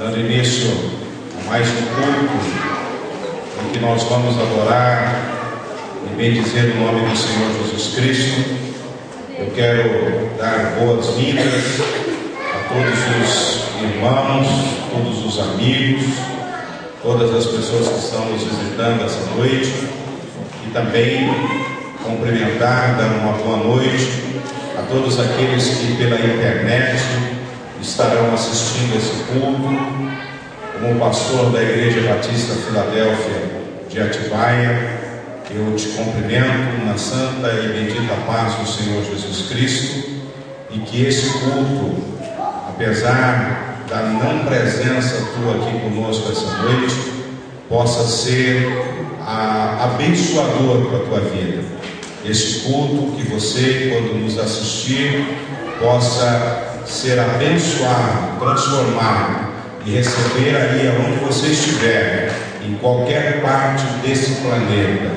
dando início a mais um culto em que nós vamos adorar e bendizer o nome do Senhor Jesus Cristo. Eu quero dar boas-vindas a todos os irmãos, todos os amigos, todas as pessoas que estão nos visitando essa noite, e também cumprimentar, dar uma boa noite a todos aqueles que pela internet estarão assistindo esse culto. Como pastor da Igreja Batista Filadélfia de Atibaia, eu te cumprimento na santa e bendita paz do Senhor Jesus Cristo, e que esse culto, apesar da não presença tua aqui conosco essa noite, possa ser abençoador para a tua vida. Esse culto, que você, quando nos assistir, possa ser abençoado, transformado e receber aí aonde você estiver, em qualquer parte desse planeta,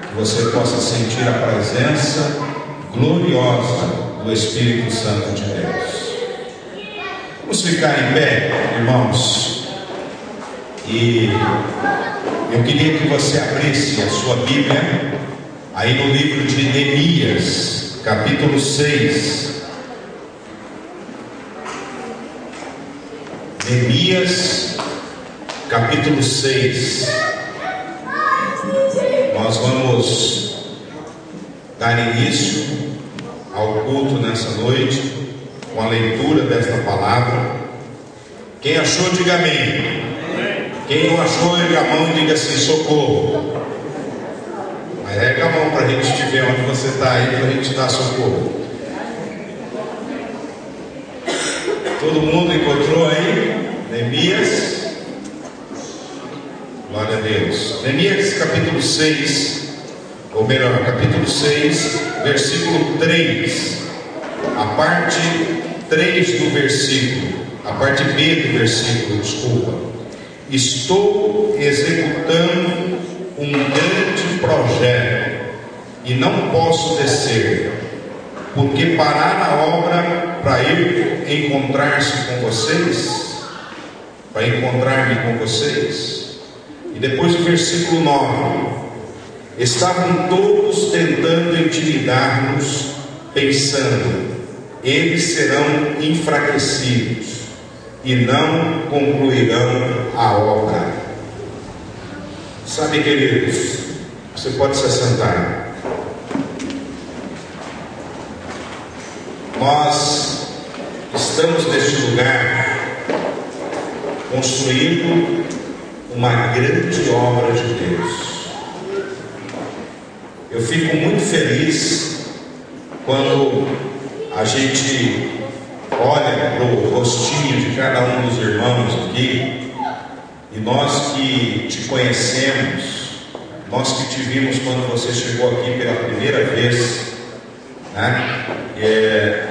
que você possa sentir a presença gloriosa do Espírito Santo de Deus. Vamos ficar em pé, irmãos, e eu queria que você abrisse a sua Bíblia aí no livro de Neemias, capítulo 6. Neemias, capítulo 6. Nós vamos dar início ao culto nessa noite com a leitura desta palavra. Quem achou, diga amém. Quem não achou, erga a mão e diga assim: socorro. Mas erga a mão para a gente ver onde você está aí, para a gente dar socorro. Todo mundo encontrou aí? Neemias? Glória a Deus. Neemias capítulo 6, ou melhor, capítulo 6, versículo 3, a parte 3 do versículo, a parte B do versículo, desculpa. Estou executando um grande projeto e não posso descer, porque parar a obra para ir encontrar-se com vocês, para encontrar-me com vocês. E depois do versículo 9: estavam todos tentando intimidar-nos, pensando, eles serão enfraquecidos e não concluirão a obra. Sabe, queridos, você pode se assentar. Nós estamos neste lugar construindo uma grande obra de Deus. Eu fico muito feliz quando a gente olha para o rostinho de cada um dos irmãos aqui, e nós que te conhecemos, nós que te vimos quando você chegou aqui pela primeira vez, né?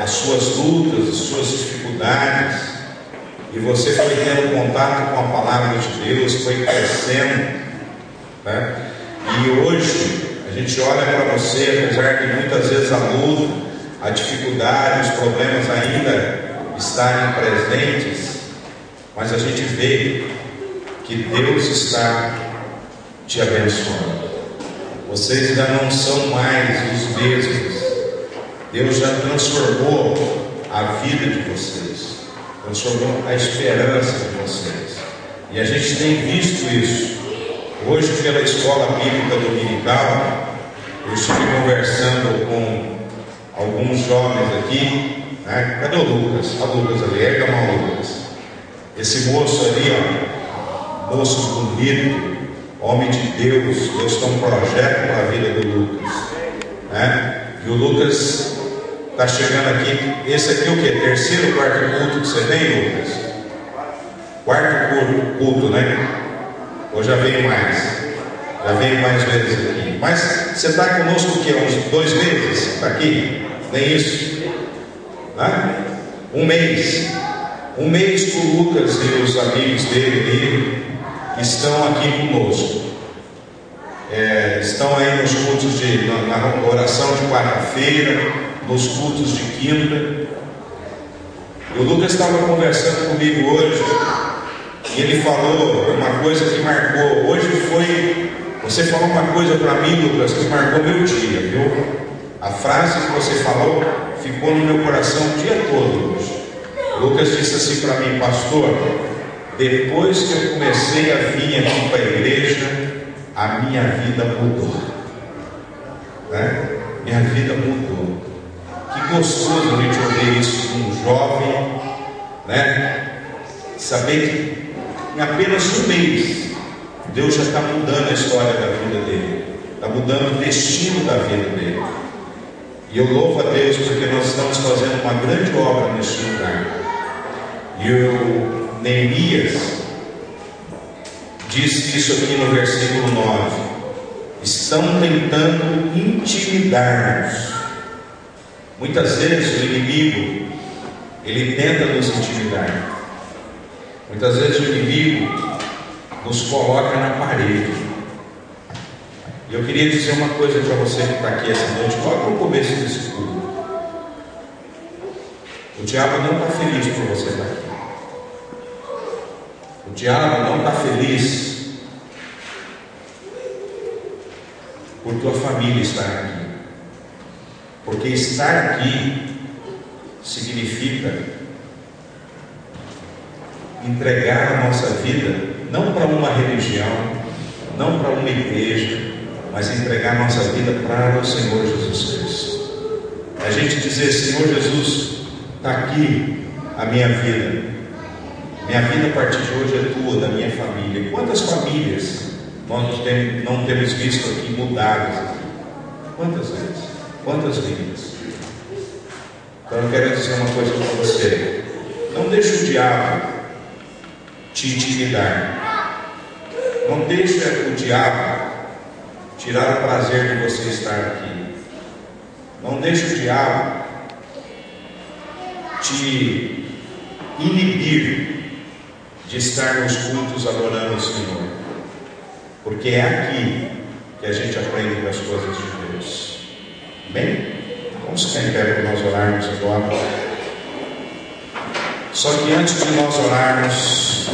As suas lutas, as suas dificuldades, e você foi tendo contato com a palavra de Deus, foi crescendo, né? E hoje a gente olha para você, apesar de muitas vezes a luta, a dificuldade, os problemas ainda estarem presentes, mas a gente vê que Deus está te abençoando. Vocês já não são mais os mesmos. Deus já transformou a vida de vocês, transformou a esperança de vocês, e a gente tem visto isso. Hoje, pela escola bíblica dominical, eu estive conversando com alguns jovens aqui, né? Cadê o Lucas? A Lucas ali, erga a mão, Lucas. Esse moço ali, ó, moço bonito, homem de Deus. Deus tem um projeto para a vida do Lucas, né? E o Lucas está chegando aqui. Esse aqui é o que? Terceiro, quarto culto que você vem, Lucas? Quarto culto, né? Ou já veio mais? Já veio mais vezes aqui. Mas você está conosco o quê? Uns 2 meses? Está aqui? Nem isso? Né? Um mês. Um mês que o Lucas e os amigos dele estão aqui conosco. Estão aí nos cultos na oração de quarta-feira, nos cultos de quinta. E o Lucas estava conversando comigo hoje, E ele falou uma coisa que marcou. Hoje você falou uma coisa para mim, Lucas, que marcou meu dia, viu? A frase que você falou ficou no meu coração o dia todo hoje. Lucas disse assim para mim: pastor, depois que eu comecei a vir aqui para a igreja, a minha vida mudou, né? Minha vida mudou. Que gostoso a gente ouvir isso de um jovem, né? Saber que em apenas um mês Deus já está mudando a história da vida dele, está mudando o destino da vida dele. E eu louvo a Deus porque nós estamos fazendo uma grande obra neste lugar. E o Neemias diz isso aqui no versículo 9: estão tentando intimidar-nos. Muitas vezes o inimigo, ele tenta nos intimidar. Muitas vezes o inimigo nos coloca na parede. E eu queria dizer uma coisa para você que está aqui essa noite, logo no começo desse culto. O diabo não está feliz por você estar aqui. O diabo não está feliz por tua família estar aqui. Porque estar aqui significa entregar a nossa vida, não para uma religião, não para uma igreja, mas entregar a nossa vida para o Senhor Jesus Cristo. A gente dizer: Senhor Jesus, está aqui a minha vida. Minha vida a partir de hoje é tua, da minha família. Quantas famílias nós não temos visto aqui mudadas? Quantas vezes? Quantas vidas? Então eu quero dizer uma coisa para você: não deixe o diabo te intimidar. Não deixe o diabo tirar o prazer de você estar aqui. Não deixe o diabo te inibir de estar nos cultos adorando o Senhor, porque é aqui que a gente aprende as coisas de Deus. Bem, vamos ficar em pé para nós orarmos agora. Só que antes de nós orarmos,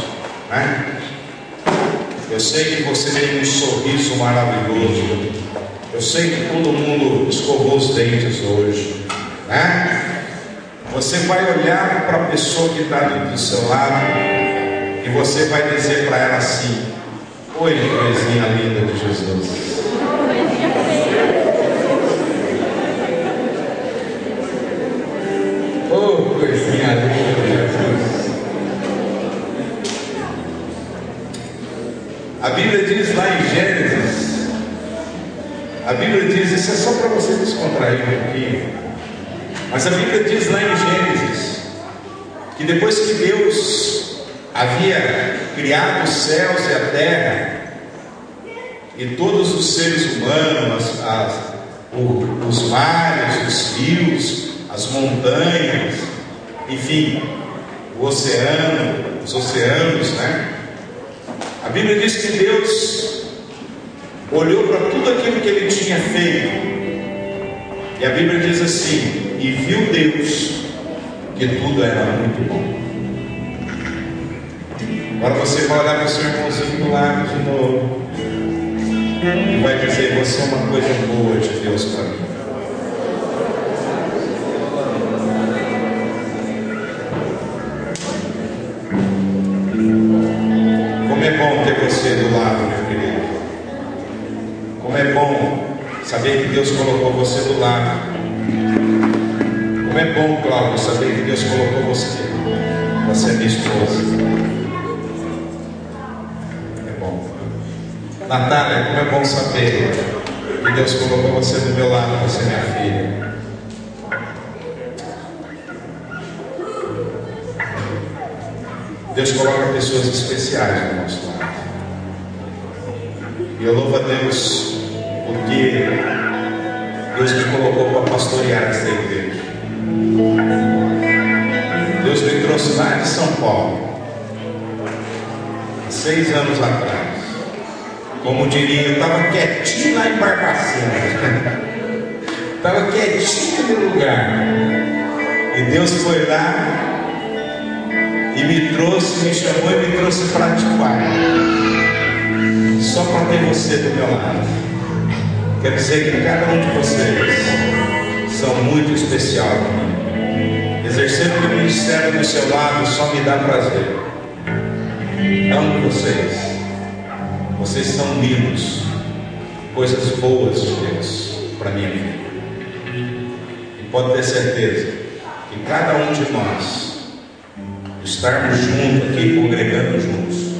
né? Eu sei que você tem um sorriso maravilhoso. Eu sei que todo mundo escovou os dentes hoje, né? Você vai olhar para a pessoa que está do seu lado e você vai dizer para ela assim: oi, coisinha linda de Jesus. Oh, coisinha linda de Jesus. A Bíblia diz lá em Gênesis, a Bíblia diz, isso é só para você descontrair um pouquinho, mas a Bíblia diz lá em Gênesis que depois que Deus havia criado os céus e a terra e todos os seres humanos, os mares, os rios, as montanhas, enfim, o oceano, os oceanos, né? A Bíblia diz que Deus olhou para tudo aquilo que Ele tinha feito, e a Bíblia diz assim: e viu Deus que tudo era muito bom. Agora você vai olhar para o seu irmãozinho do lado de novo e vai dizer: você é uma coisa boa de Deus para mim. Como é bom ter você do lado, meu querido. Como é bom saber que Deus colocou você do lado. Como é bom, Cláudio, saber que Deus colocou você. Você é minha esposa. É bom. Natália, como é bom saber que Deus colocou você do meu lado. Você é minha filha. Deus coloca pessoas especiais no nosso lado. E eu louvo a Deus porque Deus me colocou para pastorear essa igreja. Deus me trouxe lá de São Paulo, há 6 anos atrás. Como diria, eu estava quietinho lá em Barbacena. Estava quietinho no lugar. E Deus foi lá e me trouxe, me chamou e me trouxe para Atibaia, só para ter você do meu lado. Quer dizer que cada um de vocês são muito especial para mim. Exercer o meu ministério do seu lado só me dá prazer. Amo vocês. Vocês são lindos. Coisas boas de Deus para minha vida. E pode ter certeza que cada um de nós estarmos juntos aqui, congregando juntos,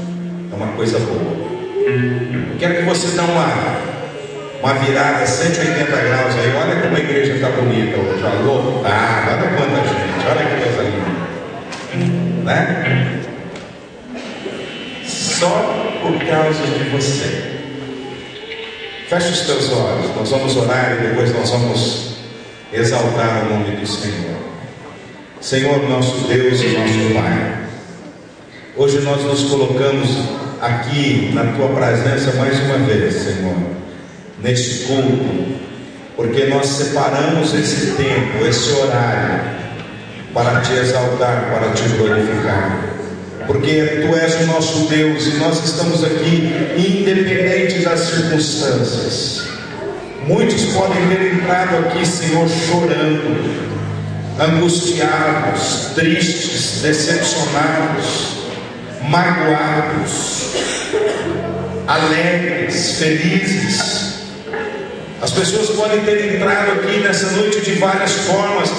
é uma coisa boa. Eu quero que você dê uma virada 180 graus aí. Olha como a igreja está bonita hoje. Alô? Olha quanta gente. Olha que coisa linda. Né? Só por causa de você. Feche os teus olhos. Nós vamos orar e depois nós vamos exaltar o nome do Senhor. Senhor, nosso Deus e nosso Pai, hoje nós nos colocamos aqui na Tua presença mais uma vez, Senhor, neste culto, porque nós separamos esse tempo, esse horário, para Te exaltar, para Te glorificar, porque Tu és o nosso Deus e nós estamos aqui independente das circunstâncias. Muitos podem ter entrado aqui, Senhor, chorando, angustiados, tristes, decepcionados, magoados, alegres, felizes. As pessoas podem ter entrado aqui nessa noite de várias formas,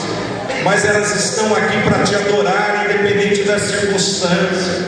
mas elas estão aqui para Te adorar, independente das circunstâncias,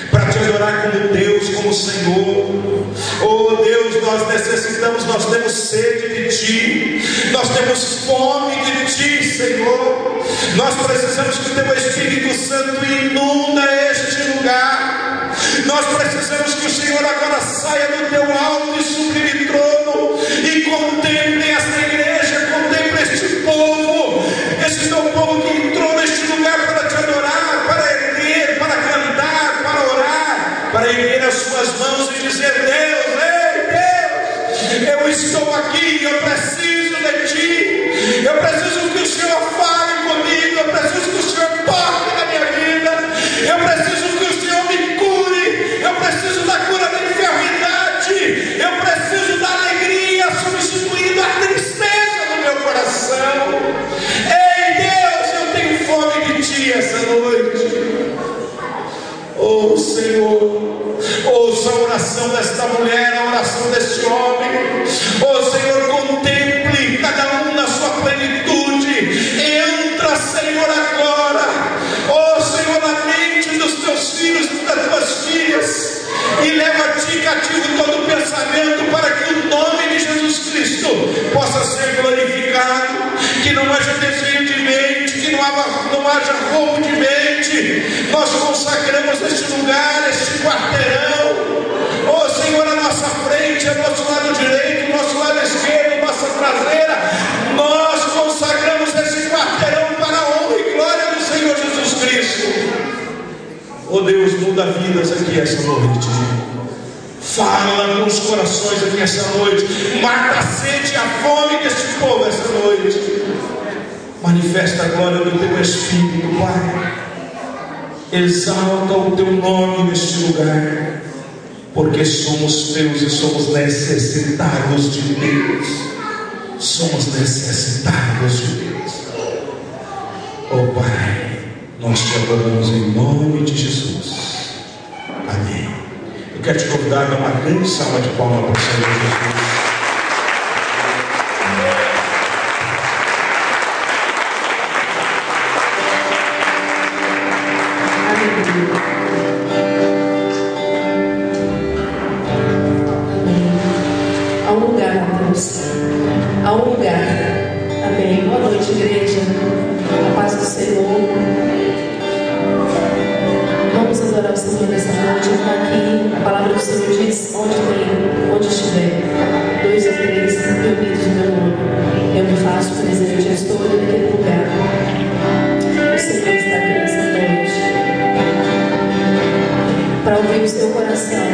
para Te adorar como Deus, como Senhor. Oh Deus, nós necessitamos, nós temos sede de Ti, nós temos fome de Ti, Senhor. Nós precisamos que o Teu Espírito Santo inunda este lugar. Nós precisamos que o Senhor agora saia do Teu alto e sublime trono e contemple esta igreja, contemple este povo, esse Teu povo que entrou neste lugar para Te adorar, para erguer, para cantar, para orar, para erguer as suas mãos e dizer: Deus, ei Deus, eu estou aqui, eu preciso de Ti, eu preciso que o Senhor fale comigo, eu preciso que o Senhor toque na minha vida, eu preciso que o Senhor me cure, eu preciso da cura da enfermidade, eu preciso da alegria substituindo a tristeza do meu coração. Ei Deus, eu tenho fome de Ti essa noite. Oh Senhor, ouça a oração desta mulher, a oração deste homem. Oh Senhor, contemple cada um na sua plenitude. Entra, Senhor, agora. Oh Senhor, na mente dos Teus filhos e das Tuas filhas, e leva a Ti cativo todo pensamento, para que o nome de Jesus Cristo possa ser glorificado. Que não haja desvio de mente, que não haja roubo de mente. Nós consagramos este lugar, este quarteirão. Oh Senhor, a nossa frente, ao nosso lado direito, o nosso lado esquerdo, nossa traseira, nós consagramos esse quarteirão para a honra e glória do Senhor Jesus Cristo. Oh Deus, muda vidas aqui essa noite. Fala com os corações aqui essa noite. Mata a sede e a fome deste povo essa noite. Manifesta a glória do Teu Espírito, Pai. Exalta o Teu nome neste lugar, porque somos Teus e somos necessitados de Deus. Somos necessitados de Deus. Oh Pai, nós Te adoramos em nome de Jesus. Amém. Eu quero Te convidar a dar uma grande salva de palmas para o Senhor Jesus. Há um lugar, Deus. Há um lugar. Amém. Boa noite, igreja. A paz do Senhor. Vamos adorar o Senhor nessa noite. Está aqui. A palavra do Senhor diz: onde estiver 2 ou 3 reunidos em meu nome, eu me faço presente. Eu estou naquele lugar. O Senhor está aqui nessa noite para ouvir o seu coração.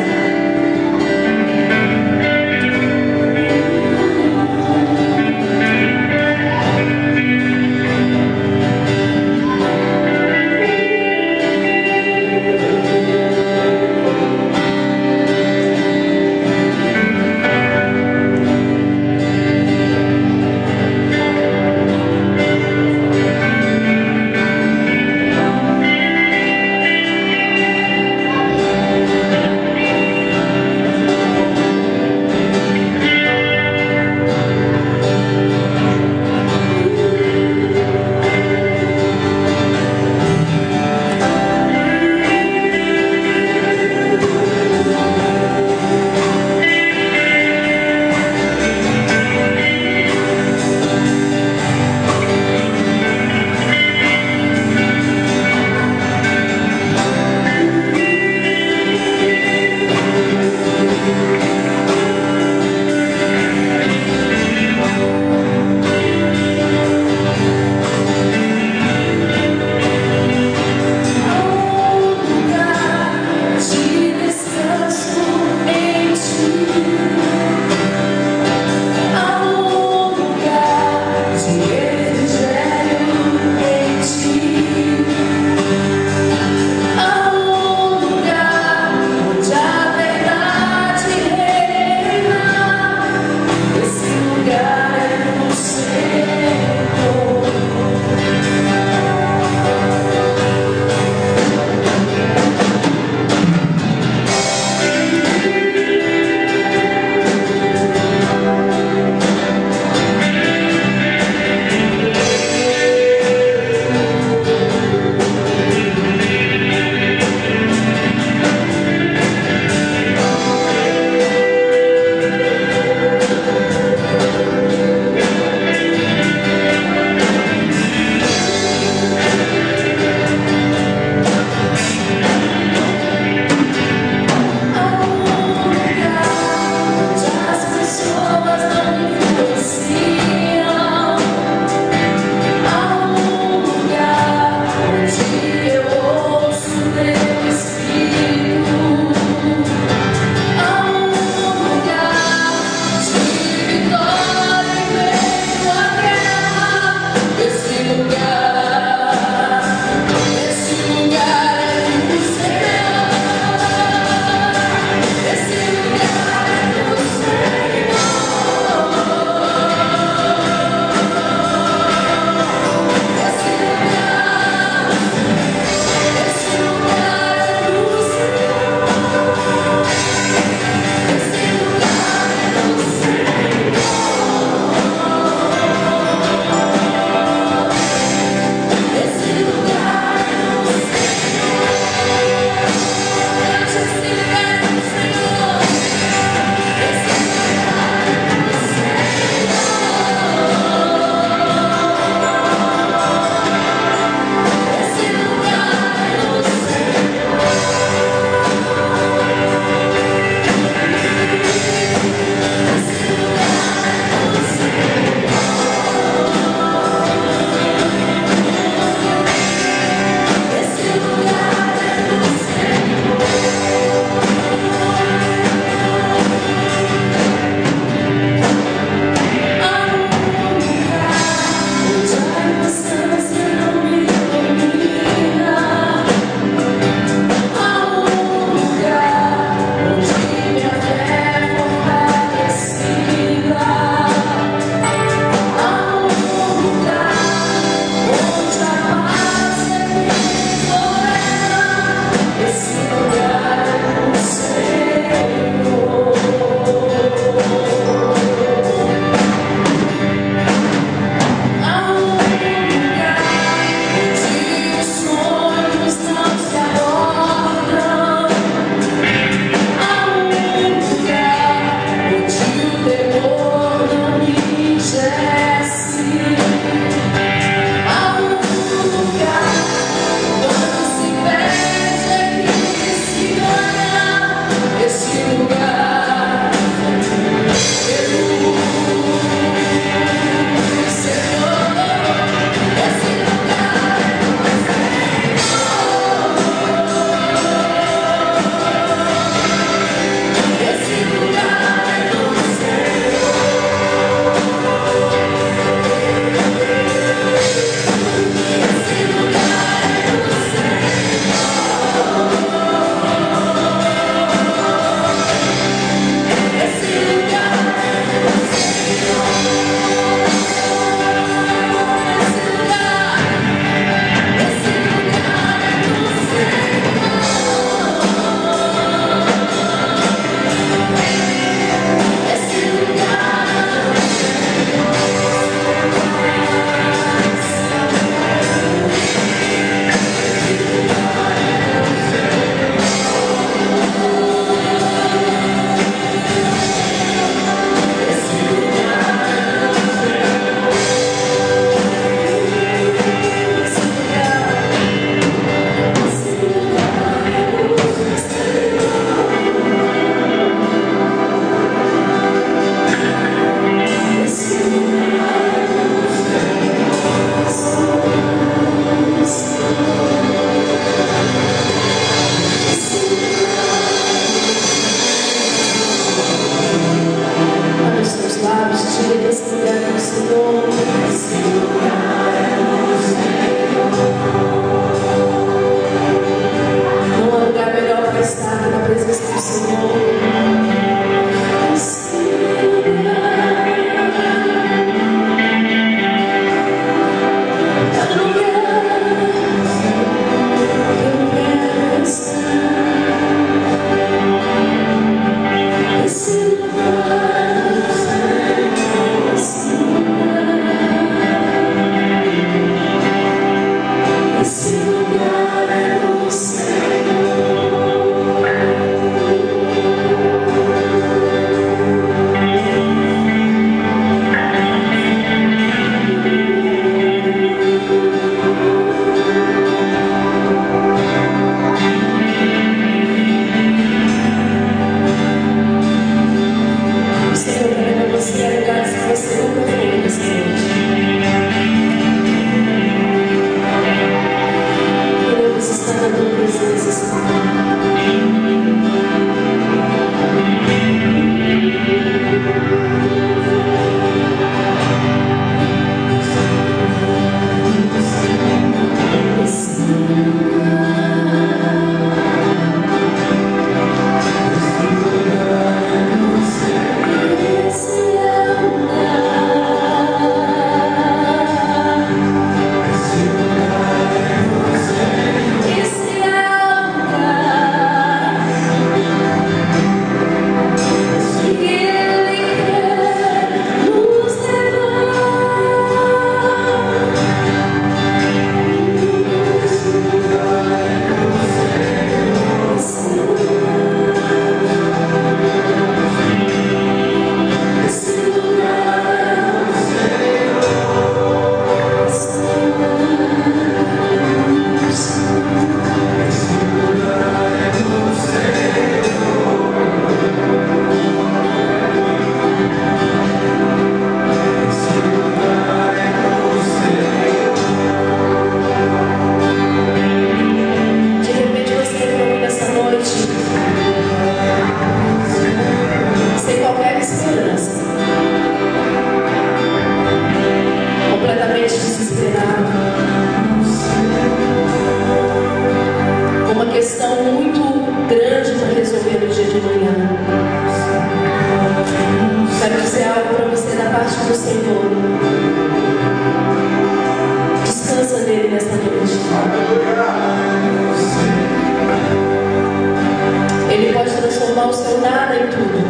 Ele pode transformar o seu nada em tudo.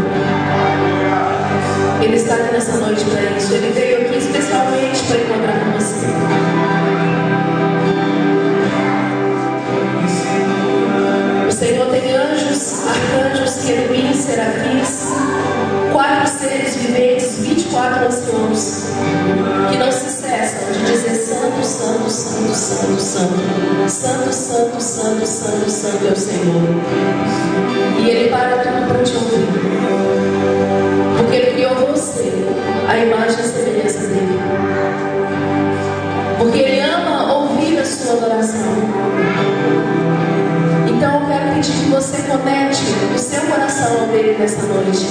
Ele está aqui nessa noite para isso. Ele veio aqui especialmente para encontrar com você. O Senhor tem anjos, arcanjos, querubins, serafins, 4 seres viventes, 24 anciãos, que não se cessam de dizer santo, santo, santo, santo, santo, santo, santo, santo, santo, santo é o Senhor. E Ele para tudo para te ouvir, porque Ele criou você, a imagem e semelhança dEle, porque Ele ama ouvir a sua adoração. Então eu quero pedir que você conecte o seu coração ao dele nessa noite.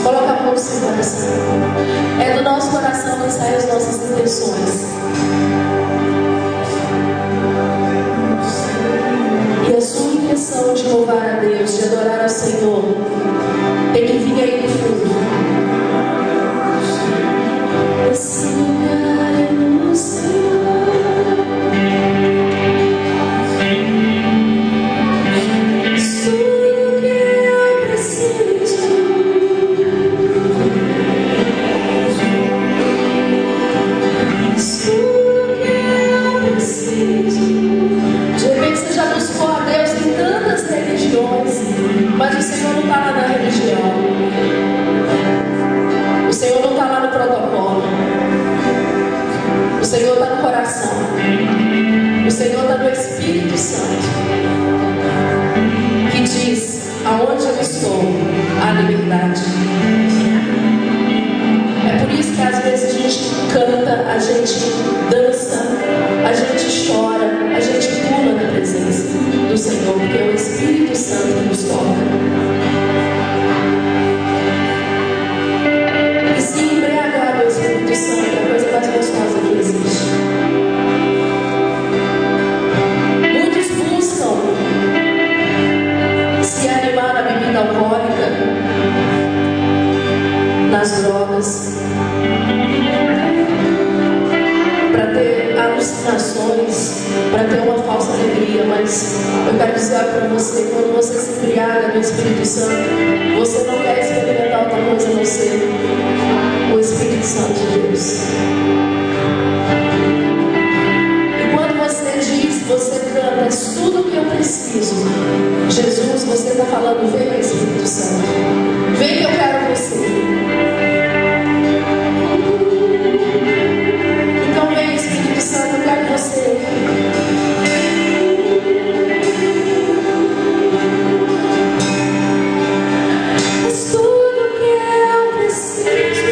Coloca a mão no seu coração. É do nosso coração que saem as nossas intenções. E a sua intenção de louvar a Deus, de adorar ao Senhor, tem que vir aí no fundo. Esse lugar é no Senhor. Mas o Senhor não está lá na religião. O Senhor não está lá no protocolo. O Senhor está no coração. O Senhor está no Espírito Santo, que diz: aonde eu estou, há liberdade. É por isso que às vezes a gente canta, a gente dança, a gente chora, a gente pula na presença do Senhor, porque é o Espírito Santo que nos toca. E se embriagar do Espírito Santo é a coisa mais gostosa que existe. Muitos buscam se animar na bebida alcoólica, nas drogas, para ter alucinações, para ter uma falsa alegria. Mas eu quero dizer para você: quando você se embriaga no Espírito Santo, você não quer experimentar outra coisa a não ser o Espírito Santo de Deus. E quando você diz, você canta: é tudo o que eu preciso, Jesus, você está falando: vem, Espírito Santo, vem que eu quero você. Eu quero você. É tudo que eu preciso.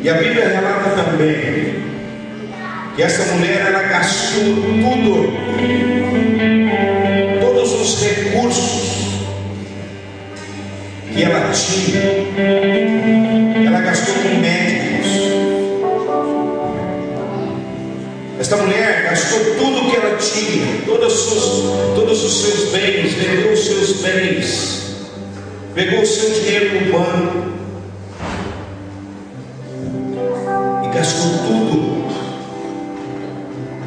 E a Bíblia relata também que essa mulher, ela gastou tudo, todos os recursos que ela tinha, ela gastou com médicos. Esta mulher gastou tudo que ela tinha, todos os seus bens, vendeu os seus bens, pegou o seu dinheiro no banco e gastou tudo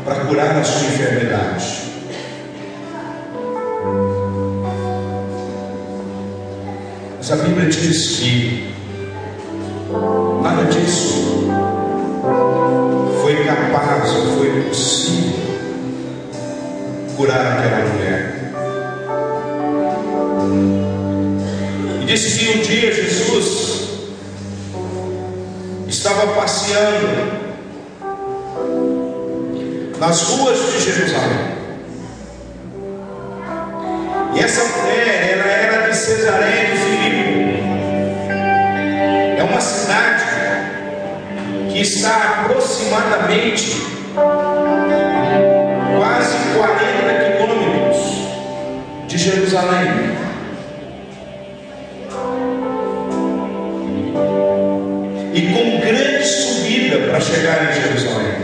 para curar a sua enfermidade. Mas a Bíblia diz que nada disso foi capaz ou foi possível curar aquela mulher. E disse que um dia Jesus estava passeando nas ruas de Jerusalém. E essa mulher, ela era de Cesareia de Filipe. É uma cidade que está aproximadamente quase 40 quilômetros de Jerusalém. E com grande subida para chegar em Jerusalém.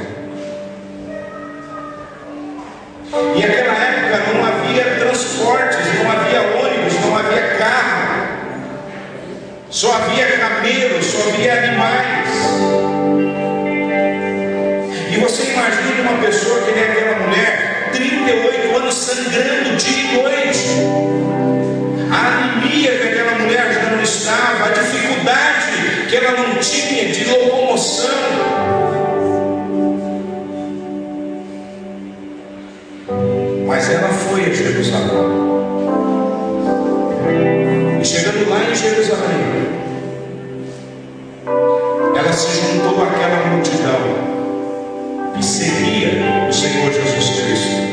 E naquela época não havia transportes, não havia ônibus, não havia carro, só havia camelos, só havia animais. E você imagina uma pessoa que nem aquela mulher, 38 anos sangrando dia e noite, a anemia que aquela mulher já não estava, a dificuldade que ela não tinha de locomoção. Mas ela foi a Jerusalém. E chegando lá em Jerusalém, ela se juntou àquela multidão que seguia o Senhor Jesus Cristo.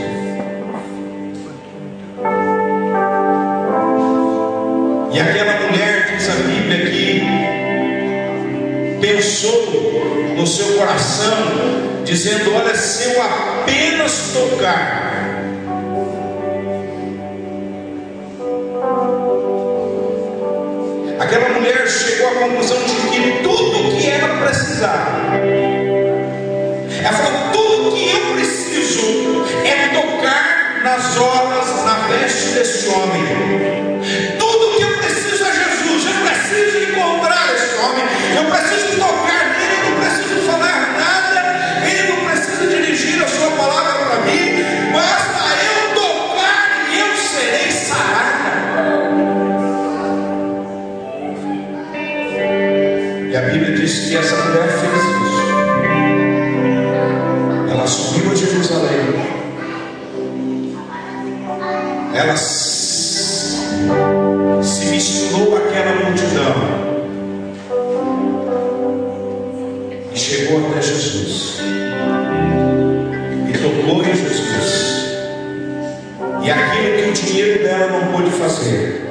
E aquela mulher, diz a Bíblia, que pensou no seu coração, dizendo: olha, se eu apenas tocar aquela mulher, chegou à conclusão de que tudo que ela precisava, ela falou: tudo que eu preciso é tocar nas orlas, na veste desse homem. Tudo que eu preciso é Jesus. Eu preciso encontrar esse homem, eu preciso tocar nele, eu não preciso falar nada, ele não precisa dirigir a sua palavra para mim, basta eu tocar e eu serei sarada. E a Bíblia diz que essa mulher fez isso. Ela subiu a Jerusalém. Ela se misturou àquela multidão e chegou até Jesus e tocou em Jesus. E aquilo que o dinheiro dela não pôde fazer,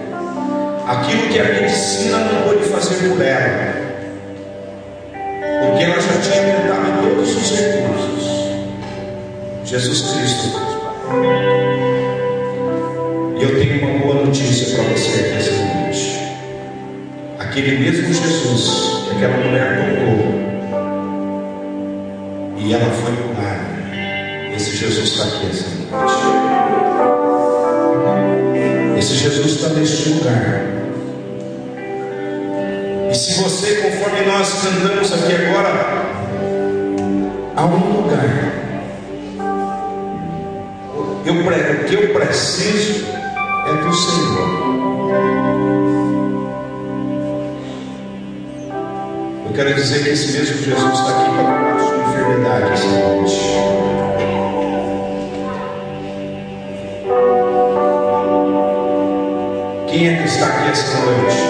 aquilo que a medicina não pôde fazer por ela, porque ela já tinha tentado todos os recursos, Jesus Cristo fez. E eu tenho uma boa notícia para você nessa noite. Aquele mesmo Jesus que aquela mulher tocou e ela foi curada, esse Jesus está aqui essa noite. Esse Jesus está neste lugar. E se você, conforme nós cantamos aqui agora, há um lugar, o que eu preciso é do Senhor. Eu quero dizer que esse mesmo Jesus está aqui para curar a sua enfermidade essa noite. Quem é que está aqui essa noite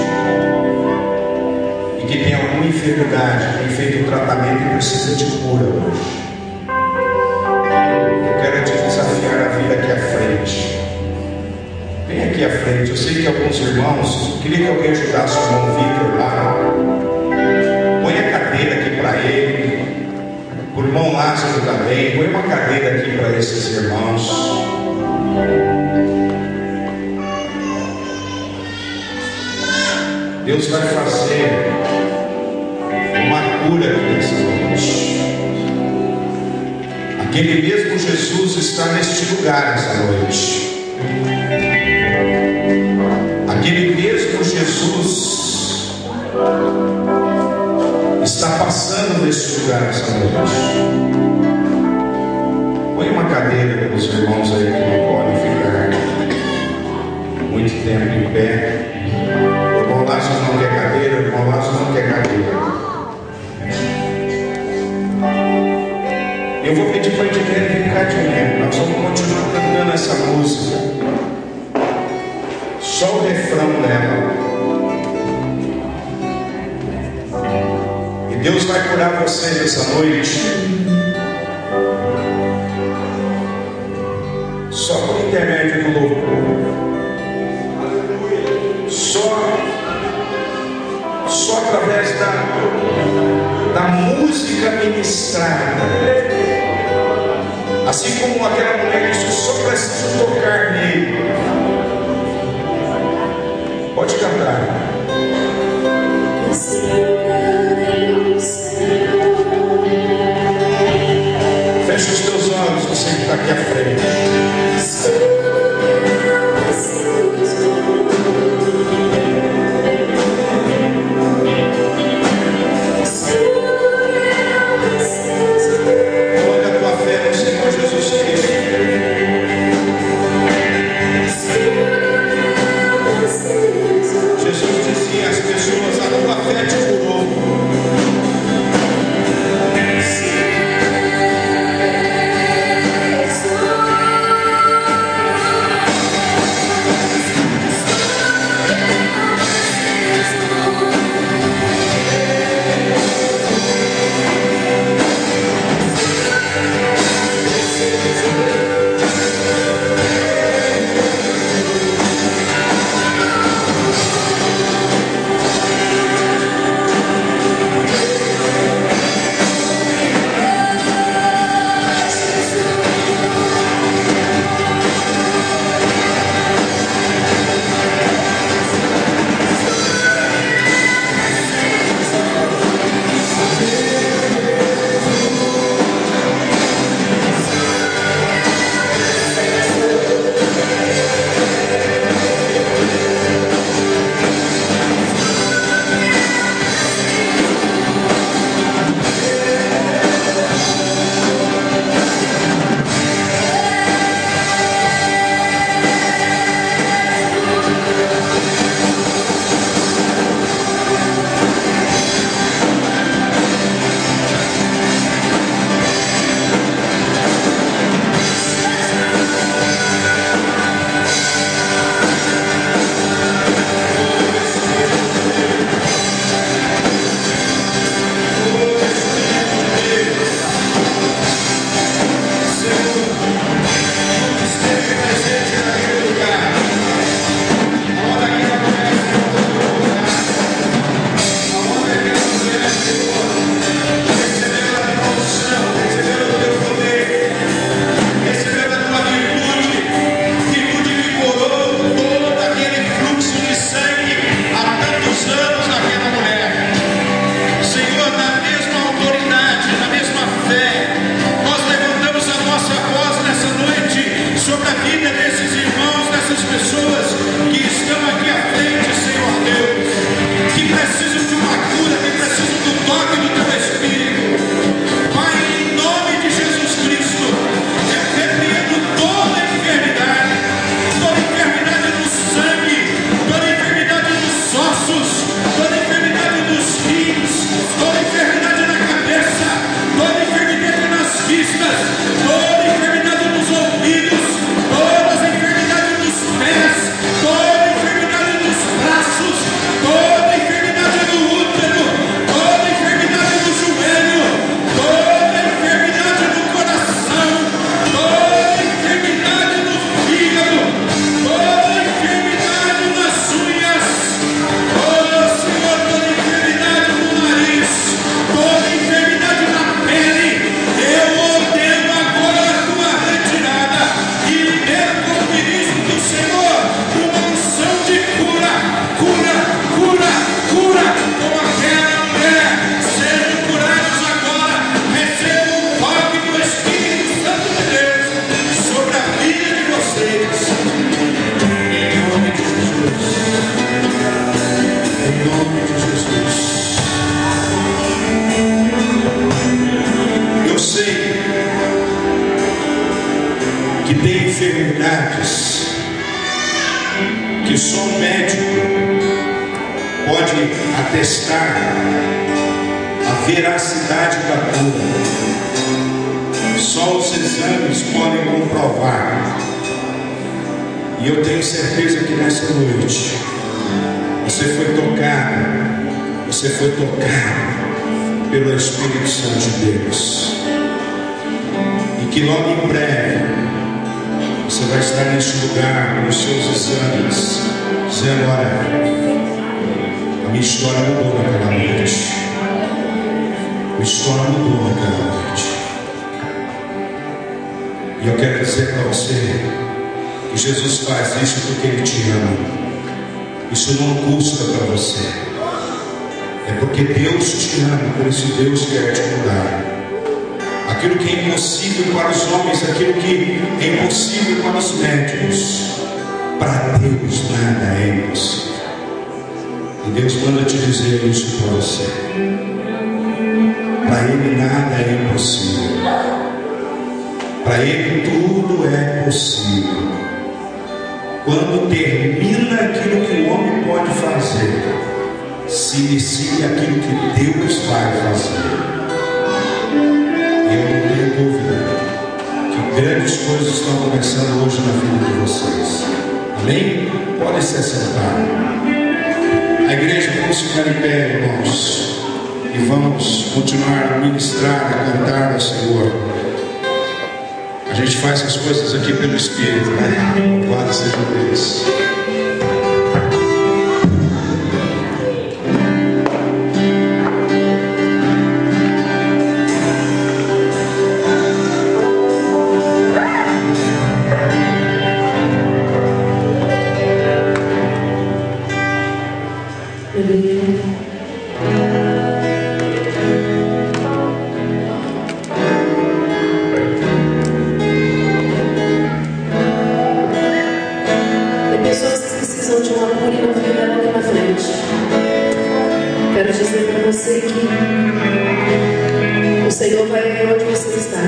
e que tem alguma enfermidade, tem feito um tratamento e precisa de cura hoje? Eu quero te desafiar a vir aqui à frente. Vem aqui à frente. Eu sei que alguns irmãos, eu queria que alguém ajudasse o irmão Victor lá. Põe a cadeira aqui para Lázaro também. Põe uma cadeira aqui para esses irmãos. Deus vai fazer uma cura aqui nessa noite. Aquele mesmo Jesus está neste lugar essa noite. Aquele mesmo Jesus está passando neste lugar essa noite. Põe uma cadeira para os irmãos aí que não podem ficar muito tempo em pé. O irmão Lázaro não quer cadeira, o irmão Lázaro não quer cadeira. Eu vou pedir para a Edilene ficar de pé. Nós vamos continuar cantando essa música. Só o refrão dela. E Deus vai curar vocês essa noite. Só por intermédio do louvor. Só através da música ministrada. Assim como aquela mulher disse, só preciso tocar nele. Pode cantar. Fecha os teus olhos, você que está aqui à frente. Jesus enfermidades que só um médico pode atestar a veracidade da cura. Só os exames podem comprovar. E eu tenho certeza que nessa noite você foi tocado pelo Espírito Santo de Deus. E que logo em breve você vai estar neste lugar com os seus exames, dizendo: olha, a minha história mudou naquela noite. A história mudou naquela noite. E eu quero dizer para você que Jesus faz isso porque Ele te ama. Isso não custa para você. É porque Deus te ama, por isso Deus quer te mudar. Aquilo que é impossível para os homens, aquilo que é impossível para os médicos, para Deus nada é impossível. E Deus manda te dizer isso para você. Para Ele nada é impossível. Para Ele tudo é possível. Quando termina aquilo que o homem pode fazer, se inicia aquilo que Deus vai fazer. Eu não tenho dúvida que grandes coisas estão começando hoje na vida de vocês. Amém? Pode se assentar. A igreja, vamos ficar em pé, irmãos, e vamos continuar a ministrar, a cantar ao Senhor. A gente faz as coisas aqui pelo Espírito, né? Louvado seja Deus. Quero dizer para você que o Senhor vai ver onde você está.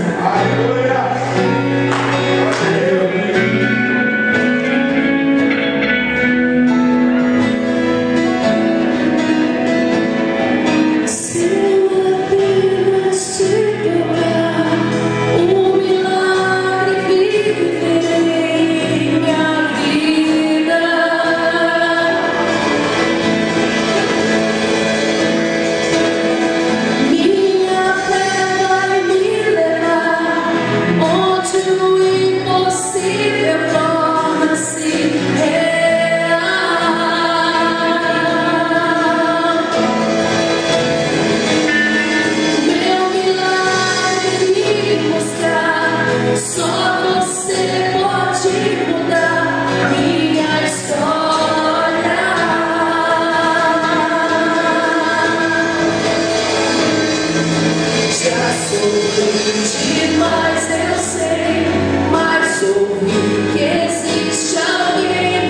Mas eu sei, mas ouvi que existe alguém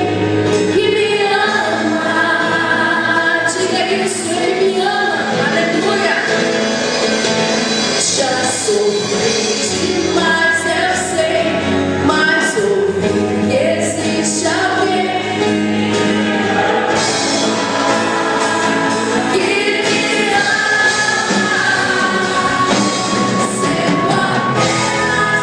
que me ama. Diga isso, Ele me ama, aleluia. Já sofri demais, eu sei, mas ouvi que existe alguém que me ama. Seu apenas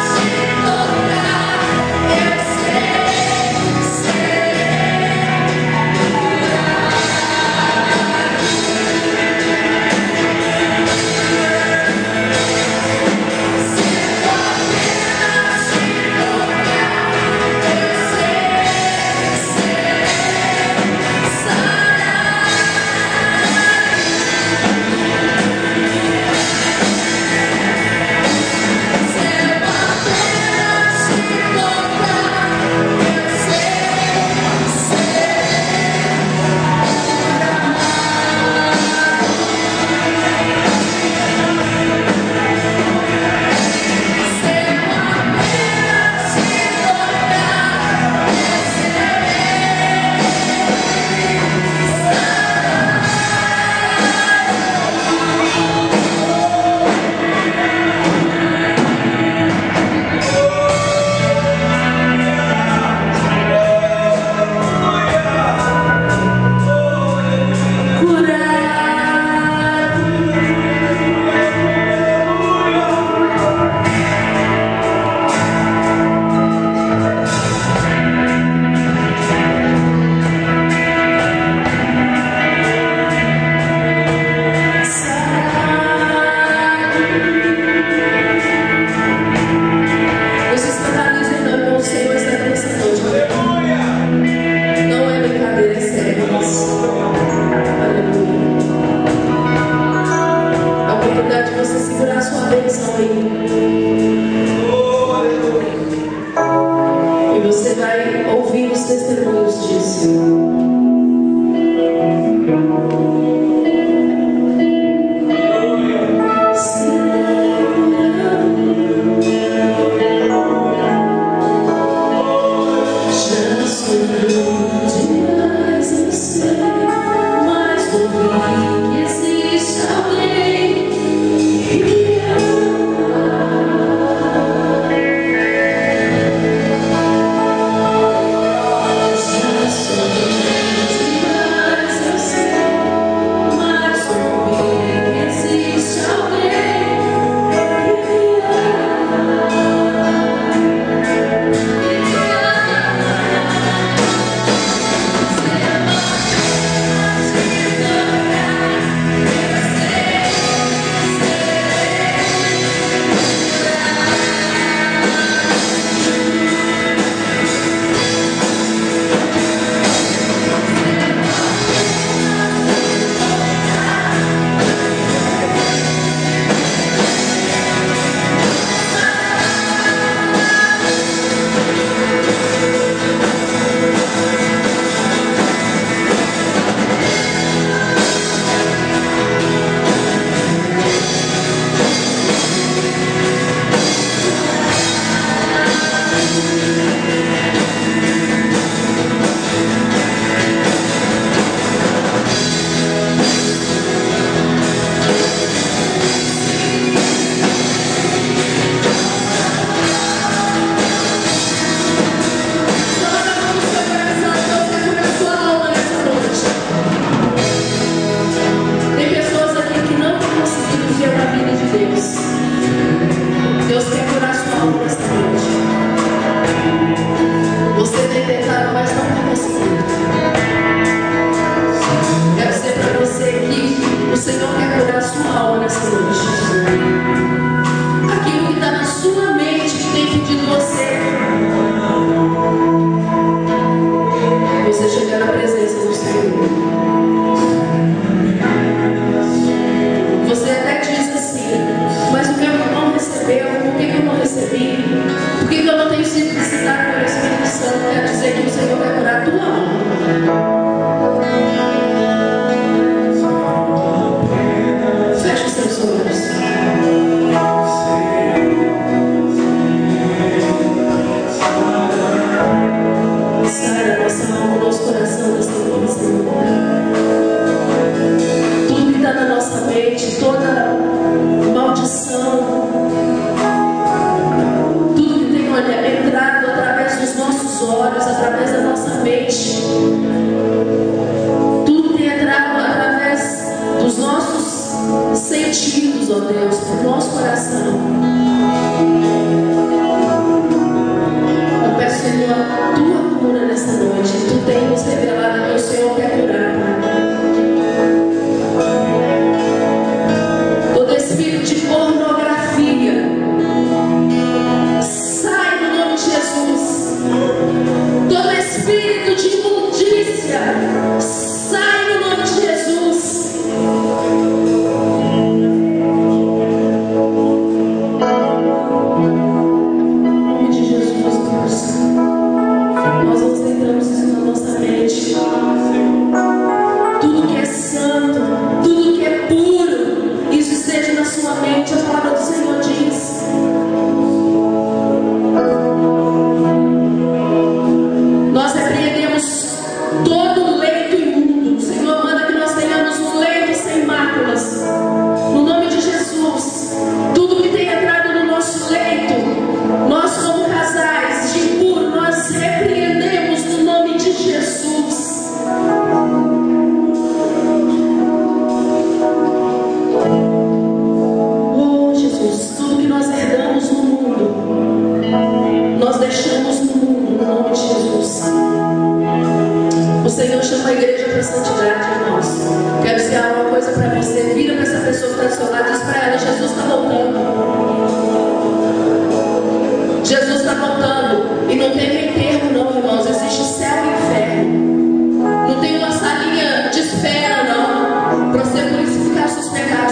sair. E você vai ouvir os testemunhos disso.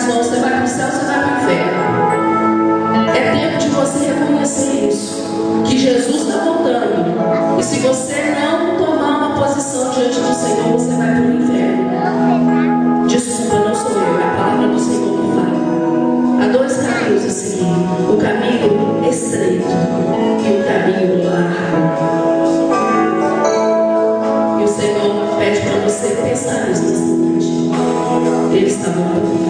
Você vai pro céu, você vai pro inferno. Deus a seguir. O caminho estreito e o caminho largo. E o Senhor pede para você pensar nisso nessa noite. Ele está voltando.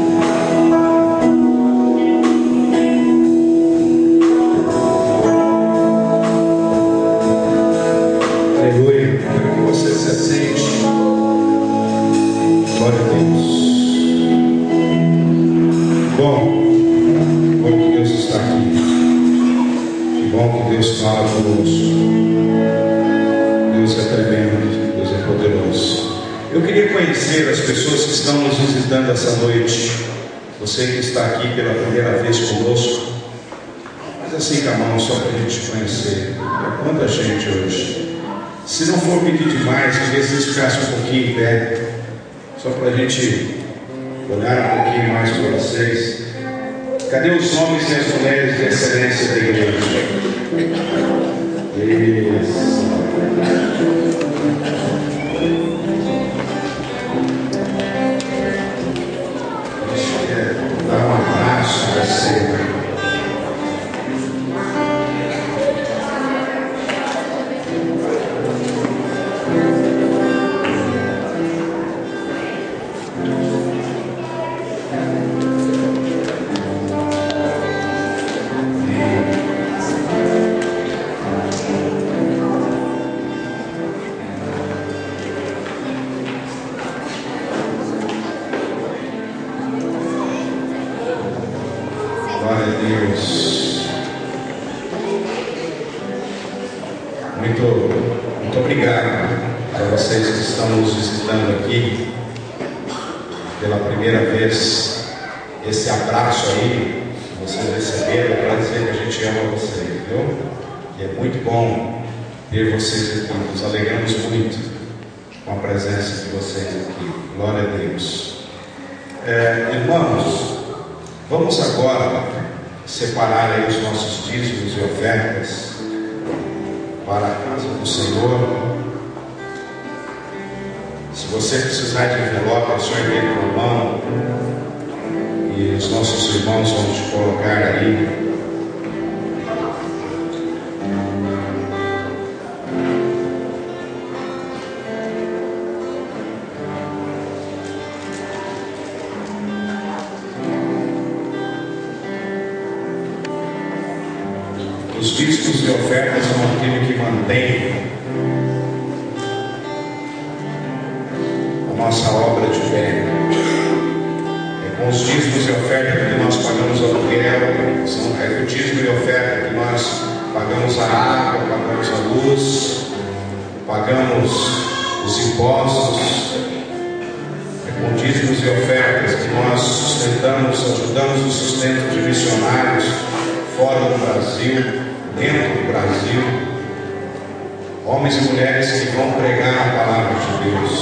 Aleluia. Quero que você se assente. Glória a Deus. Bom que Deus está aqui. Que bom que Deus fala conosco. Deus é tremendo, Deus é poderoso. Eu queria conhecer as pessoas que estão nos visitando essa noite. Você que está aqui pela primeira vez conosco. Mas assim com a mão, só para a gente conhecer. É quanta gente hoje. Se não for pedir demais, às vezes vocês ficassem um pouquinho em pé. Só para a gente olhar um pouquinho mais para vocês. Cadê os homens e as mulheres de excelência da igreja? Isso. Dar um abraço a você. Glória a Deus. Muito obrigado a vocês que estão nos visitando aqui pela primeira vez. Esse abraço aí que vocês receberam para dizer que a gente ama vocês, viu? E é muito bom ter vocês aqui. Nos alegramos muito com a presença de vocês aqui. Glória a Deus. Irmãos, vamos agora separar aí os nossos dízimos e ofertas para a casa do Senhor. Se você precisar de envelope, é só erguer com a mão e os nossos irmãos vão te colocar aí. Os dízimos e ofertas são aquilo que mantém a nossa obra de pé. É com os dízimos e ofertas que nós pagamos aluguel, é com o dízimo e oferta que nós pagamos a água, pagamos a luz, pagamos os impostos. É com dízimos e ofertas que nós sustentamos, ajudamos o sustento de missionários fora do Brasil, dentro do Brasil, homens e mulheres que vão pregar a palavra de Deus.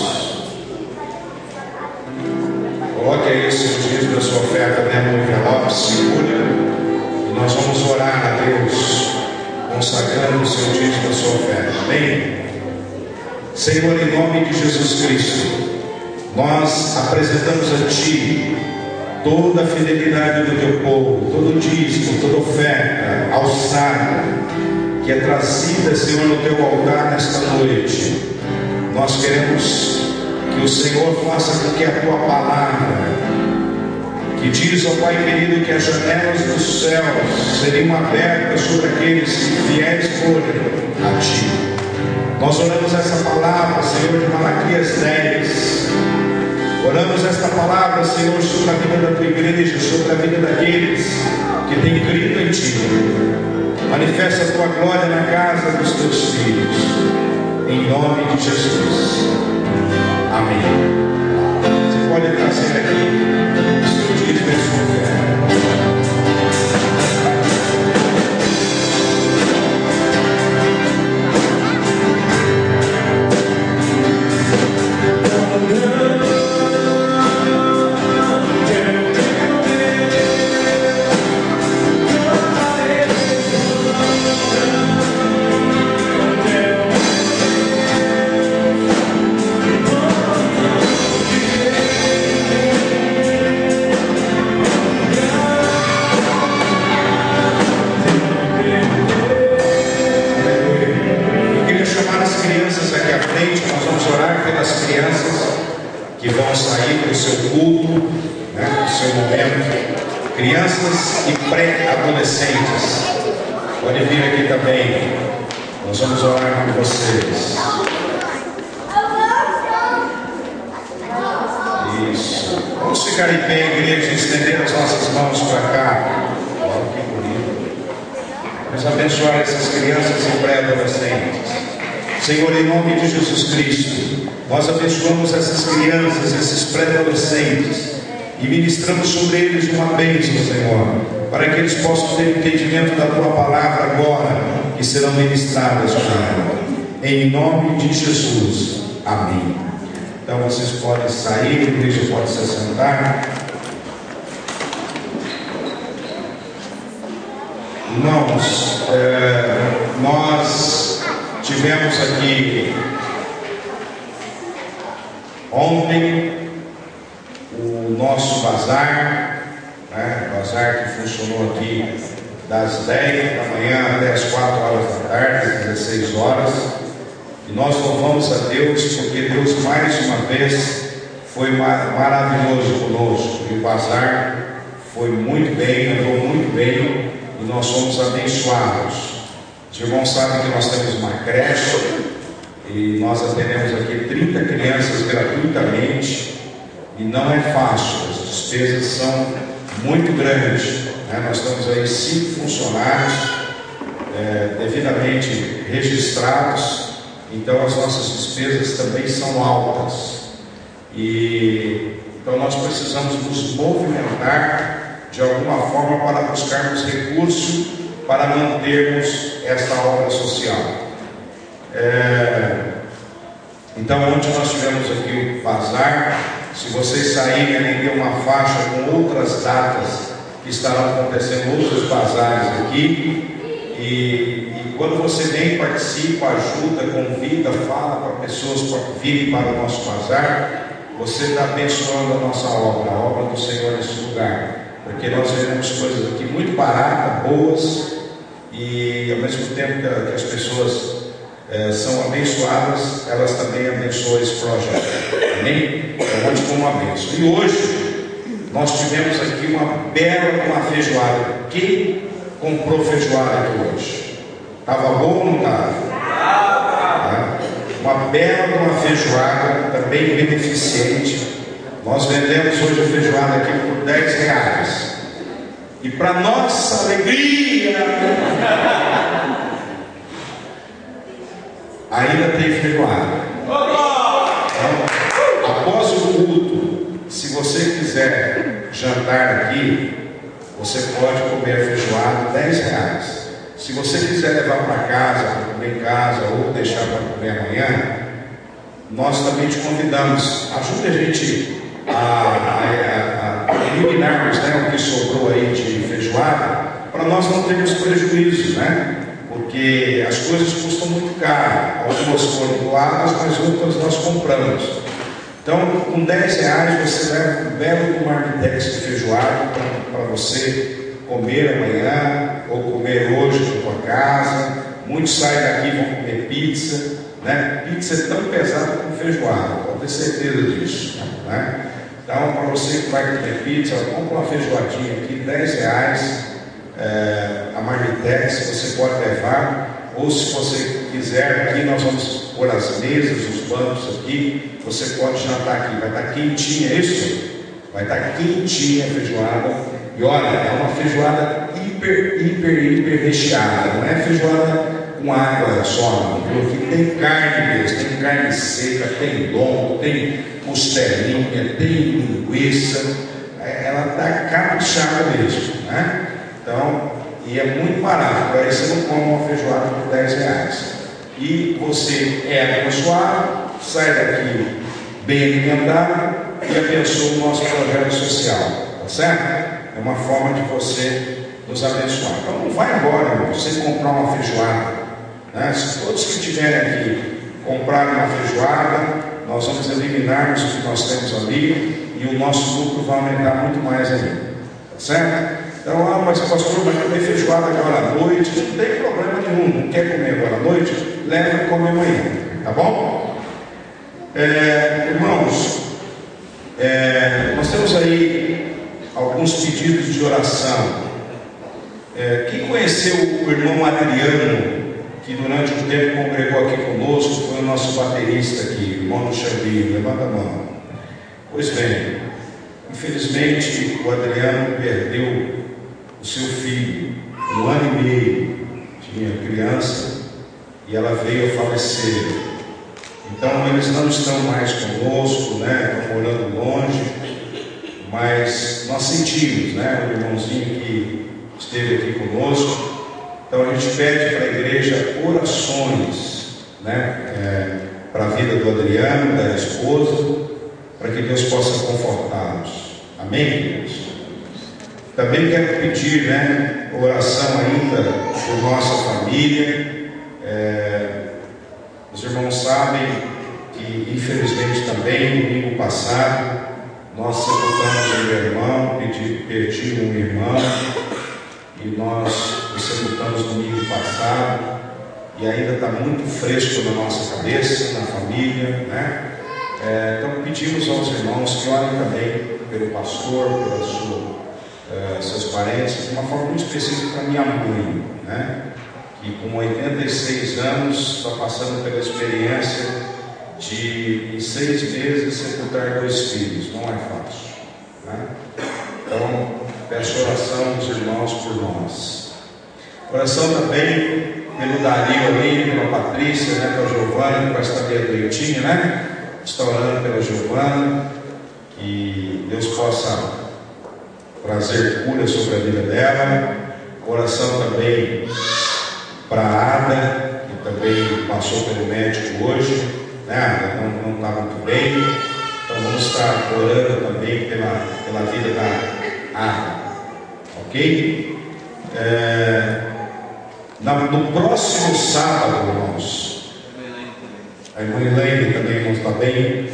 Coloque aí o seu dízimo e a sua oferta dentro do envelope, segura, e nós vamos orar a Deus, consagrando o seu dízimo e a sua oferta. Amém? Senhor, em nome de Jesus Cristo, nós apresentamos a Ti toda a fidelidade do Teu povo, todo dízimo, toda oferta alçada, que é trazida, Senhor, no Teu altar nesta noite. Nós queremos que o Senhor faça com que a Tua palavra, que diz, ó Pai querido, que as janelas dos céus seriam abertas sobre aqueles que fiéis forem a Ti. Nós oramos essa palavra, Senhor, de Malaquias 10. Oramos esta palavra, Senhor, sobre a vida da Tua igreja, sobre a vida daqueles que têm crido em Ti. Manifesta a Tua glória na casa dos Teus filhos, em nome de Jesus. Amém. Você pode trazer aqui o seu dízimo e a sua oferta. Yeah. crianças e pré-adolescentes. Pode vir aqui também. Nós vamos orar com vocês. Isso. Vamos ficar em pé, igreja, e estender as nossas mãos para cá. Olha que bonito. Vamos abençoar essas crianças e pré-adolescentes. Senhor, em nome de Jesus Cristo, nós abençoamos essas crianças, esses pré-adolescentes, e ministramos sobre eles uma bênção, Senhor, para que eles possam ter entendimento da Tua palavra agora, que serão ministradas, Senhor. Em nome de Jesus. Amém. Então vocês podem sair, a igreja pode se assentar. Irmãos, nós tivemos aqui ontem o nosso bazar, né? Bazar que funcionou aqui das 10 da manhã até as 4 horas da tarde, 16 horas. E nós louvamos a Deus, porque Deus mais uma vez foi maravilhoso conosco. E o bazar foi muito bem, andou muito bem, e nós somos abençoados. Os irmãos sabem que nós temos uma creche, e nós atendemos aqui 30 crianças gratuitamente, e não é fácil, as despesas são muito grandes, né? Nós temos aí 5 funcionários devidamente registrados, então as nossas despesas também são altas, e então nós precisamos nos movimentar de alguma forma para buscarmos recursos para mantermos esta obra social. Então ontem nós tivemos aqui o bazar. Se vocês saírem, ali tem uma faixa com outras datas que estarão acontecendo, outros bazares aqui. E quando você vem, participa, ajuda, convida, fala para pessoas para virem para o nosso bazar, você está abençoando a nossa obra, a obra do Senhor nesse lugar. Porque nós veremos coisas aqui muito baratas, boas, e ao mesmo tempo que as pessoas são abençoadas, elas também abençoam esse projeto. Amém? Então, onde foi uma bênção. E hoje nós tivemos aqui uma feijoada. Quem comprou feijoada aqui hoje? Estava bom ou não estava? Uma bela feijoada, também beneficente. Nós vendemos hoje a feijoada aqui por R$10. E para nossa alegria, ainda tem feijoada. Então, após o culto, se você quiser jantar aqui, você pode comer a feijoada R$10. Se você quiser levar para casa, para comer em casa, ou deixar para comer amanhã, nós também te convidamos. Ajude a gente a eliminarmos, né, o que sobrou aí de feijoada, para nós não termos prejuízo, né? Porque as coisas custam muito caro. Algumas foram doadas, mas outras nós compramos. Então, com R$10 você leva um belo marmitex de feijoada para você comer amanhã, ou comer hoje na sua casa. Muitos saem daqui e vão comer pizza, né? Pizza é tão pesada como feijoada, pode ter certeza disso, né? Então, para você que vai comer pizza, compra uma feijoadinha aqui, R$10. A marmitex você pode levar, ou se você quiser, aqui nós vamos pôr as mesas, os bancos aqui, você pode jantar aqui, vai estar quentinha, isso? Vai estar quentinha a feijoada, e olha, é uma feijoada hiper recheada, não é feijoada com água só, não, porque tem carne mesmo, tem carne seca, tem lombo, tem costelinha, tem linguiça, ela está caprichada mesmo, né? Então, e é muito barato, aí você não come uma feijoada por R$10. E você é abençoado, sai daqui bem alimentado e abençoa o nosso projeto social, tá certo? É uma forma de você nos abençoar. Então não vai agora, irmão, você comprar uma feijoada, né? Se todos que estiverem aqui comprarem uma feijoada, nós vamos eliminarmos o que nós temos ali e o nosso lucro vai aumentar muito mais ainda, tá certo? Então, mas pastor, vai comer feijoada agora à noite, não tem problema nenhum, não quer comer agora à noite, leva e come amanhã, tá bom? Irmãos, nós temos aí alguns pedidos de oração. Quem conheceu o irmão Adriano, que durante um tempo congregou aqui conosco, foi o nosso baterista aqui, o irmão do Xambinho? Levanta a mão. Pois bem, infelizmente o Adriano perdeu o seu filho, 1 ano e meio, tinha criança, e ela veio a falecer. Então eles não estão mais conosco, né? Estão morando longe, mas nós sentimos, né? O irmãozinho que esteve aqui conosco. Então a gente pede para a igreja orações, né? Para a vida do Adriano, da esposa, para que Deus possa confortá-los. Amém, queridos? Também quero pedir, né, oração ainda por nossa família. Os irmãos sabem que, infelizmente, também, no domingo passado, nós sepultamos um irmão, perdi um irmão, e nós o sepultamos no domingo passado, e ainda está muito fresco na nossa cabeça, na família, né? Então pedimos aos irmãos que orem também pelo pastor, seus parentes, de uma forma muito específica para minha mãe, né? Que com 86 anos está passando pela experiência de, em 6 meses, sepultar 2 filhos. Não é fácil, né? Então peço oração dos irmãos por nós. Oração também pelo Dario ali, pela Patrícia, né? Pela Giovana, que vai estar meio doentinha, né? Está orando pela Giovana, que Deus possa trazer cura sobre a vida dela. Oração também para a Ada, que também passou pelo médico hoje, né? Ada não está muito bem, então vamos estar orando também pela vida da Ada, ok? No próximo sábado, irmãos, a irmã Elaine também não está bem,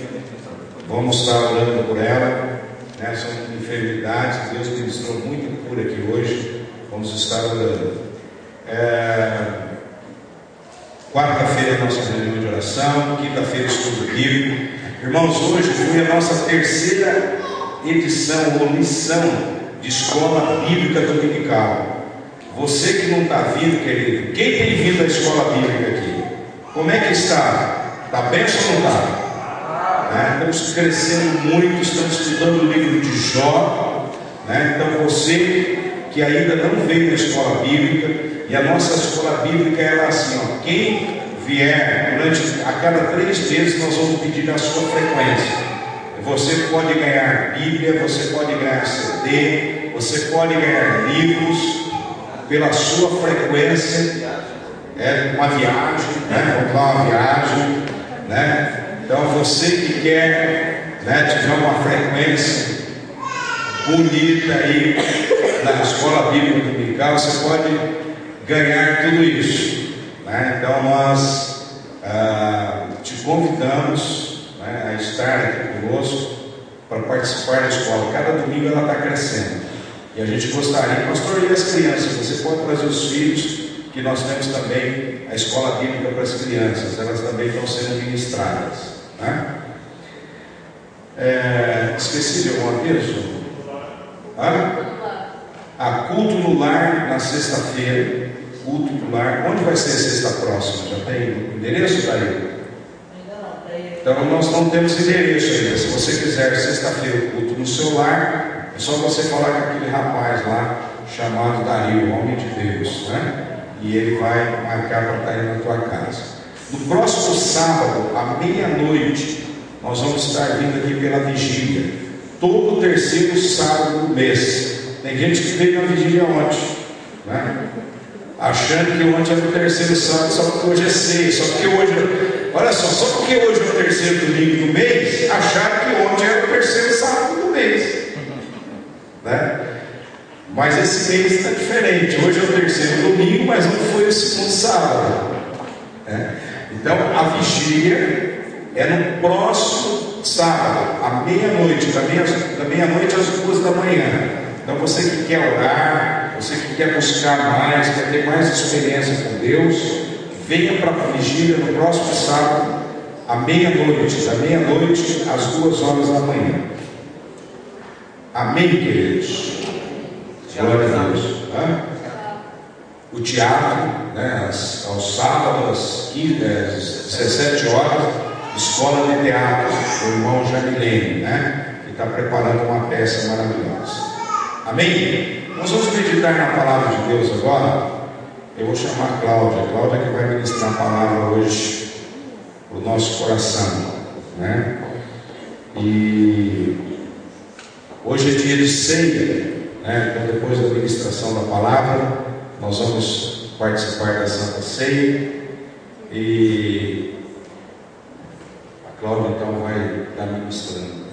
vamos estar orando por ela, né? São enfermidades, Deus ministrou muita cura aqui hoje, vamos estar orando. Quarta-feira é a nossa reunião de oração, quinta-feira estudo bíblico. Irmãos, hoje foi a nossa 3ª edição ou lição de escola bíblica dominical. Você que não está vindo, querido, quem tem vindo à escola bíblica aqui? Como é que está? Está bem ou não está? Estamos crescendo muito, estamos estudando o livro de Jó, né? Então você que ainda não veio na escola bíblica, e a nossa escola bíblica é assim, ó, quem vier a cada 3 meses nós vamos pedir a sua frequência. Você pode ganhar Bíblia, você pode ganhar CD, você pode ganhar livros pela sua frequência. Uma viagem, né? Vamos lá, uma viagem, né? Então você que quer, né, tiver uma frequência bonita aí na escola bíblica dominical, você pode ganhar tudo isso, né? Então nós te convidamos, né, a estar aqui conosco para participar da escola. Cada domingo ela está crescendo e a gente gostaria, pastor, e as crianças? Você pode trazer os filhos, que nós temos também a escola bíblica para as crianças, elas também estão sendo ministradas, né? Esqueci de alguma coisa? Culto no lar na sexta-feira. Culto no lar. Onde vai ser a sexta próxima? Já tem endereço para ir? Então nós não temos endereço ainda. Se você quiser sexta-feira culto no seu lar, é só você falar com aquele rapaz lá chamado Dario, homem de Deus, né? E ele vai marcar para estar indo na tua casa. No próximo sábado, à meia-noite, nós vamos estar vindo aqui pela vigília. Todo o 3º sábado do mês. Tem gente que veio na vigília ontem, né? Achando que ontem era o 3º sábado, só porque hoje é 6. Só porque hoje, olha só porque hoje é o 3º domingo do mês, acharam que ontem era o 3º sábado do mês, né? Mas esse mês está diferente. Hoje é o 3º domingo, mas não foi o 2º sábado, né? Então a vigília é no próximo sábado, à meia-noite, da meia-noite às 2 da manhã. Então você que quer orar, você que quer buscar mais, quer ter mais experiência com Deus, venha para a vigília no próximo sábado, à meia-noite, da meia-noite às 2 horas da manhã. Amém, queridos? Glória a Deus. O teatro, né, aos sábados, às 17 horas, escola de teatro, o irmão Jamilene, né, que está preparando uma peça maravilhosa. Amém? Nós vamos meditar na palavra de Deus agora. Eu vou chamar a Cláudia que vai ministrar a palavra hoje para o nosso coração, né? E hoje é dia de ceia, né? Então, depois da ministração da palavra, nós vamos participar da Santa Ceia. E a Cláudia então vai estar ministrando.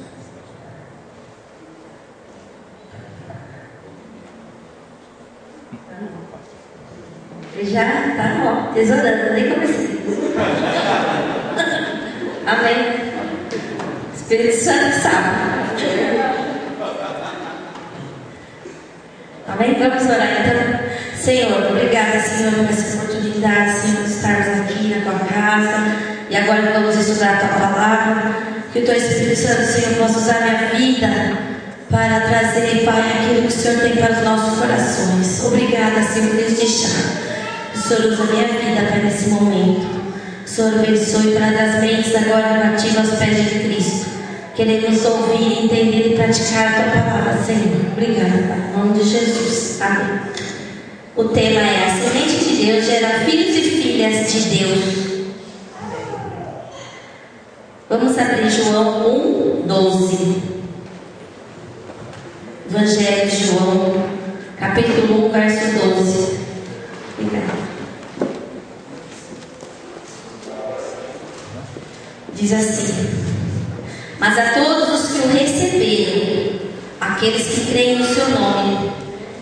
Já está, ó, tesourando, nem comecei. Amém. Espírito Santo sabe. Amém? Vamos orar então. Senhor, obrigada, Senhor, por essa oportunidade, Senhor, de estarmos aqui na tua casa. E agora vamos estudar a tua palavra. Que o teu Espírito Santo, Senhor, possa usar a minha vida para trazer, Pai, aquilo que o Senhor tem para os nossos corações. Obrigada, Senhor, desde já. O Senhor usa a minha vida, Pai, nesse momento. O Senhor abençoe para das mentes agora cativas aos pés de Cristo. Queremos ouvir, entender e praticar a tua palavra, Senhor. Obrigada, Pai, em nome de Jesus. Amém. O tema é: a semente de Deus gera filhos e filhas de Deus. Vamos abrir João 1:12. Evangelho de João, capítulo 1, verso 12. Obrigada. Diz assim: mas a todos os que o receberam, aqueles que creem no seu nome,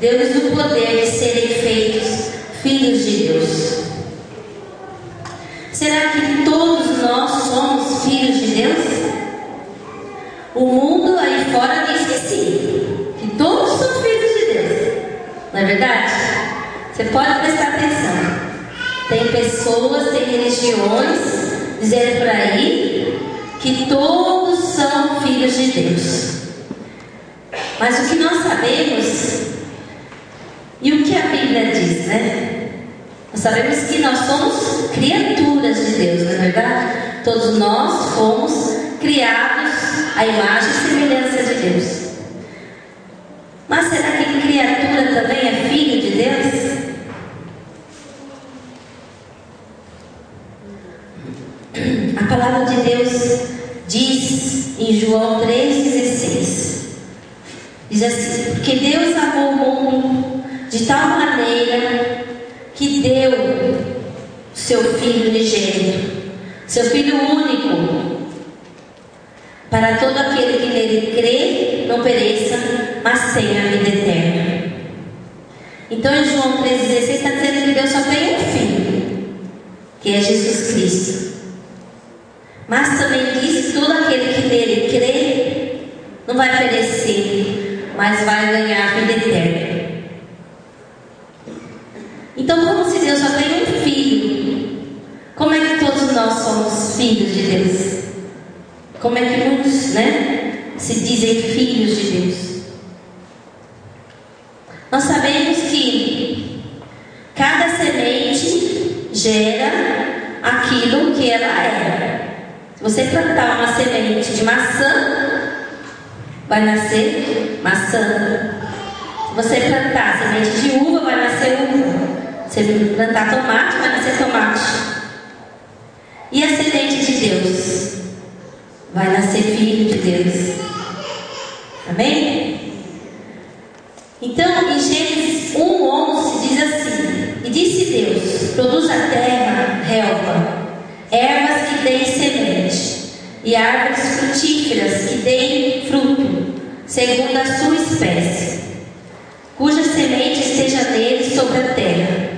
deu-lhes o poder de serem feitos filhos de Deus. Será que todos nós somos filhos de Deus? O mundo aí fora diz que sim, que todos são filhos de Deus. Não é verdade? Você pode prestar atenção. Tem pessoas, tem religiões dizendo por aí que todos são filhos de Deus. Mas o que nós sabemos e o que a Bíblia diz, né? Nós sabemos que nós somos criaturas de Deus, não é verdade? Todos nós fomos criados à imagem e semelhança de Deus. Mas será que criatura também é filho de Deus? A palavra de Deus diz em João 3,16, diz assim: porque Deus amou o mundo de tal maneira que deu o seu Filho unigênito, seu Filho único, para todo aquele que nele crê não pereça, mas tenha a vida eterna. Então em João 3,16 está dizendo que Deus só tem um Filho, que é Jesus Cristo. Mas também diz que todo aquele que nele crê não vai perecer, mas vai ganhar a vida eterna. Então, como se Deus só tem um filho, como é que todos nós somos filhos de Deus? Como é que muitos, né, se dizem filhos de Deus? Nós sabemos que cada semente gera aquilo que ela é. Se você plantar uma semente de maçã, vai nascer maçã. Se você plantar semente de uva, vai nascer uva. Se você plantar tomate, vai nascer tomate. E a semente de Deus? Vai nascer filho de Deus. Amém? Então, em Gênesis 1:11 diz assim: e disse Deus: produz a terra relva, ervas que deem semente, e árvores frutíferas que deem fruto, segundo a sua espécie, cuja semente esteja nele sobre a terra.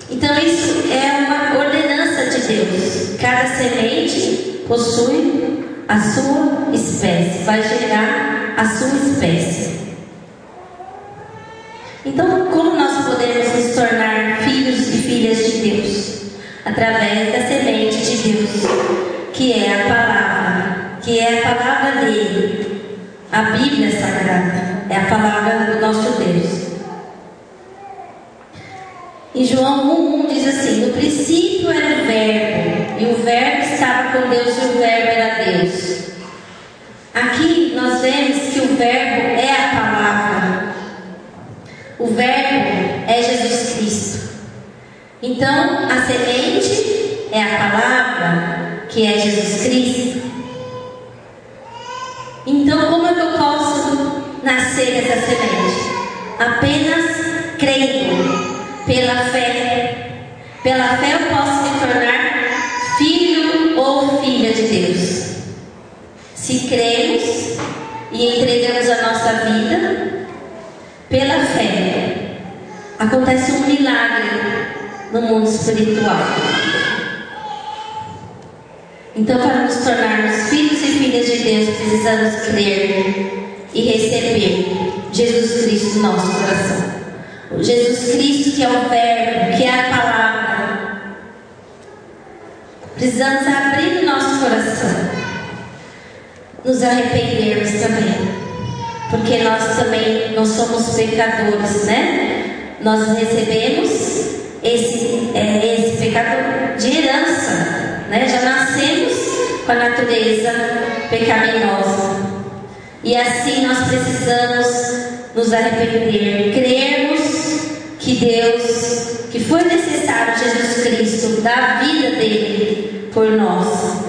Então isso é uma ordenança de Deus. Cada semente possui a sua espécie, vai gerar a sua espécie. Então, como nós podemos nos tornar filhos e filhas de Deus? Através da semente de Deus, que é a palavra dele, A Bíblia Sagrada é a palavra do nosso Deus. Em João 1:1 diz assim: no princípio era o Verbo, e o Verbo estava com Deus, e o Verbo era Deus. Aqui nós vemos que o Verbo é a palavra. O Verbo é Jesus Cristo. Então, a semente é a palavra, que é Jesus Cristo. Então, como é que eu posso nascer dessa semente? Apenas crendo, pela fé. Pela fé eu posso me tornar filho ou filha de Deus. Se cremos e entregamos a nossa vida, pela fé, acontece um milagre no mundo espiritual. Então, para nos tornarmos filhos e filhas de Deus, precisamos crer e receber Jesus Cristo no nosso coração. Jesus Cristo, que é o Verbo, que é a palavra. Precisamos abrir o nosso coração, nos arrependermos também, porque nós também não somos pecadores, né? Nós recebemos esse pecado de herança, né? Já nascemos com a natureza pecaminosa, e assim nós precisamos nos arrepender, crermos que Deus, que foi necessário Jesus Cristo dar a vida dele por nós.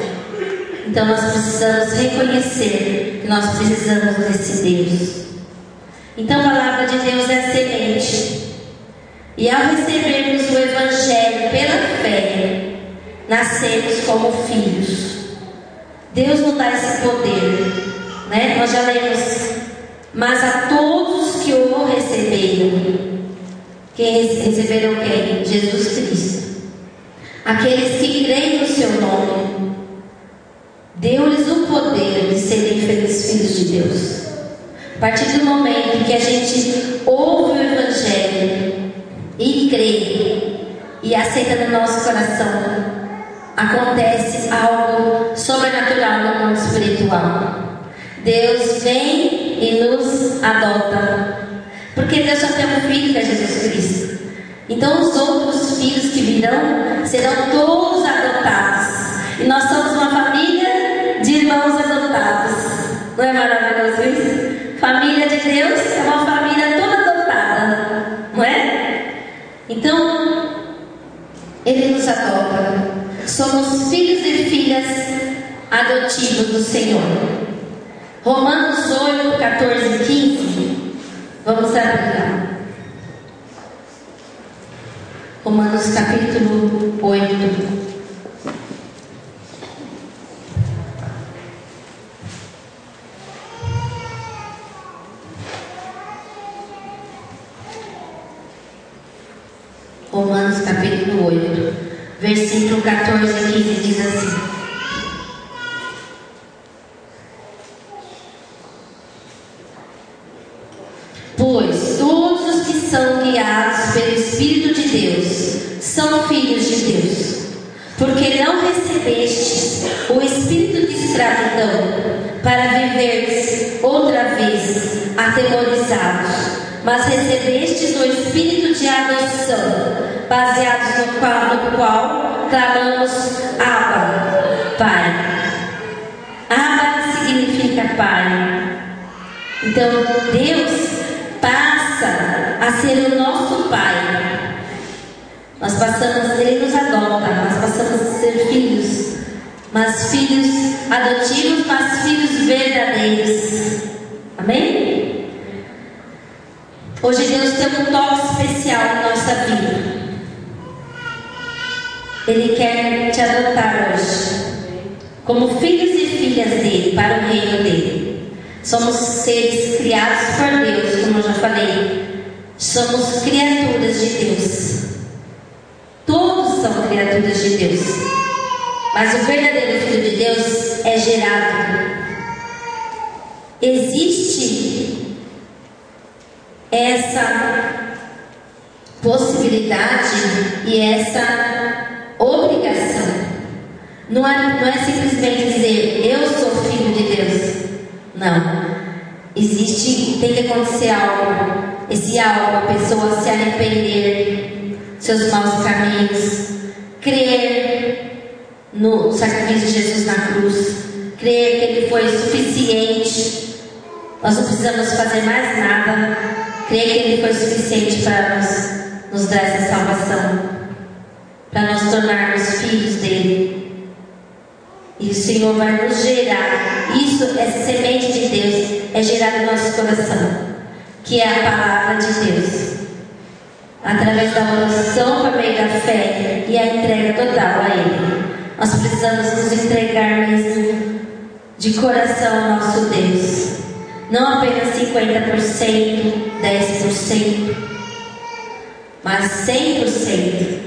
Então nós precisamos reconhecer que nós precisamos desse Deus. Então a palavra de Deus é a semente. E ao recebermos o Evangelho pela fé, nascemos como filhos. Deus nos dá esse poder, né? Nós já lemos: mas a todos que o receberam. Quem receberam quem? Jesus Cristo. Aqueles que creem no seu nome, deu-lhes o poder de serem filhos de Deus. A partir do momento que a gente ouve o Evangelho e crê e aceita no nosso coração, acontece algo sobrenatural no mundo espiritual. Deus vem e nos adota, porque Deus só tem um filho, que é Jesus Cristo. Então os outros filhos que virão serão todos adotados, e nós somos uma família de irmãos adotados. Não é maravilhoso isso? Família de Deus é uma família toda adotada, não é? Então Ele nos adota. Somos filhos e filhas adotivos do Senhor. Romanos 8, 14 e 15. Vamos abrir lá. Romanos capítulo 8. Romanos capítulo 8, versículo 14 e 15 diz assim: pois todos os que são guiados pelo Espírito de Deus são filhos de Deus. Porque não recebestes o espírito de escravidão para viveres outra vez atemorizados, mas recebestes o espírito de adoção, baseados no qual clamamos Abba, Pai. Abba significa Pai. Então Deus passa a ser o nosso Pai. Nós passamos, Ele nos adota, nós passamos a ser filhos, mas filhos adotivos, mas filhos verdadeiros. Amém? Hoje Deus tem um toque especial na nossa vida. Ele quer te adotar hoje como filhos e filhas dele, para o reino dele. Somos seres criados por Deus, como eu já falei. Somos criaturas de Deus. Todos são criaturas de Deus. Mas o verdadeiro Filho de Deus é gerado. Existe essa possibilidade e essa obrigação. Não é simplesmente dizer eu sou filho de Deus. Não. tem que acontecer algo. Esse algo, a pessoa se arrepender dos seus maus caminhos, crer no sacrifício de Jesus na cruz, crer que Ele foi suficiente. Nós não precisamos fazer mais nada. Crer que Ele foi suficiente para nos dar essa salvação, para nos tornarmos filhos dele. E o Senhor vai nos gerar. Isso é semente de Deus, é gerar no nosso coração, que é a palavra de Deus, através da oração por meio da fé e a entrega total a Ele. Nós precisamos nos entregar mesmo de coração ao nosso Deus, não apenas 50%, 10%, mas 100%,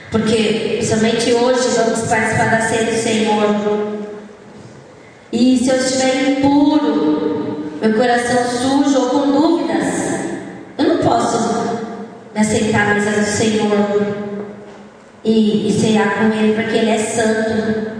porque somente hoje vamos participar da ceia do Senhor. E se eu estiver impuro, meu coração sujo ou com dúvidas, eu não posso me aceitar na mesa do Senhor e ceiar com Ele, porque Ele é santo.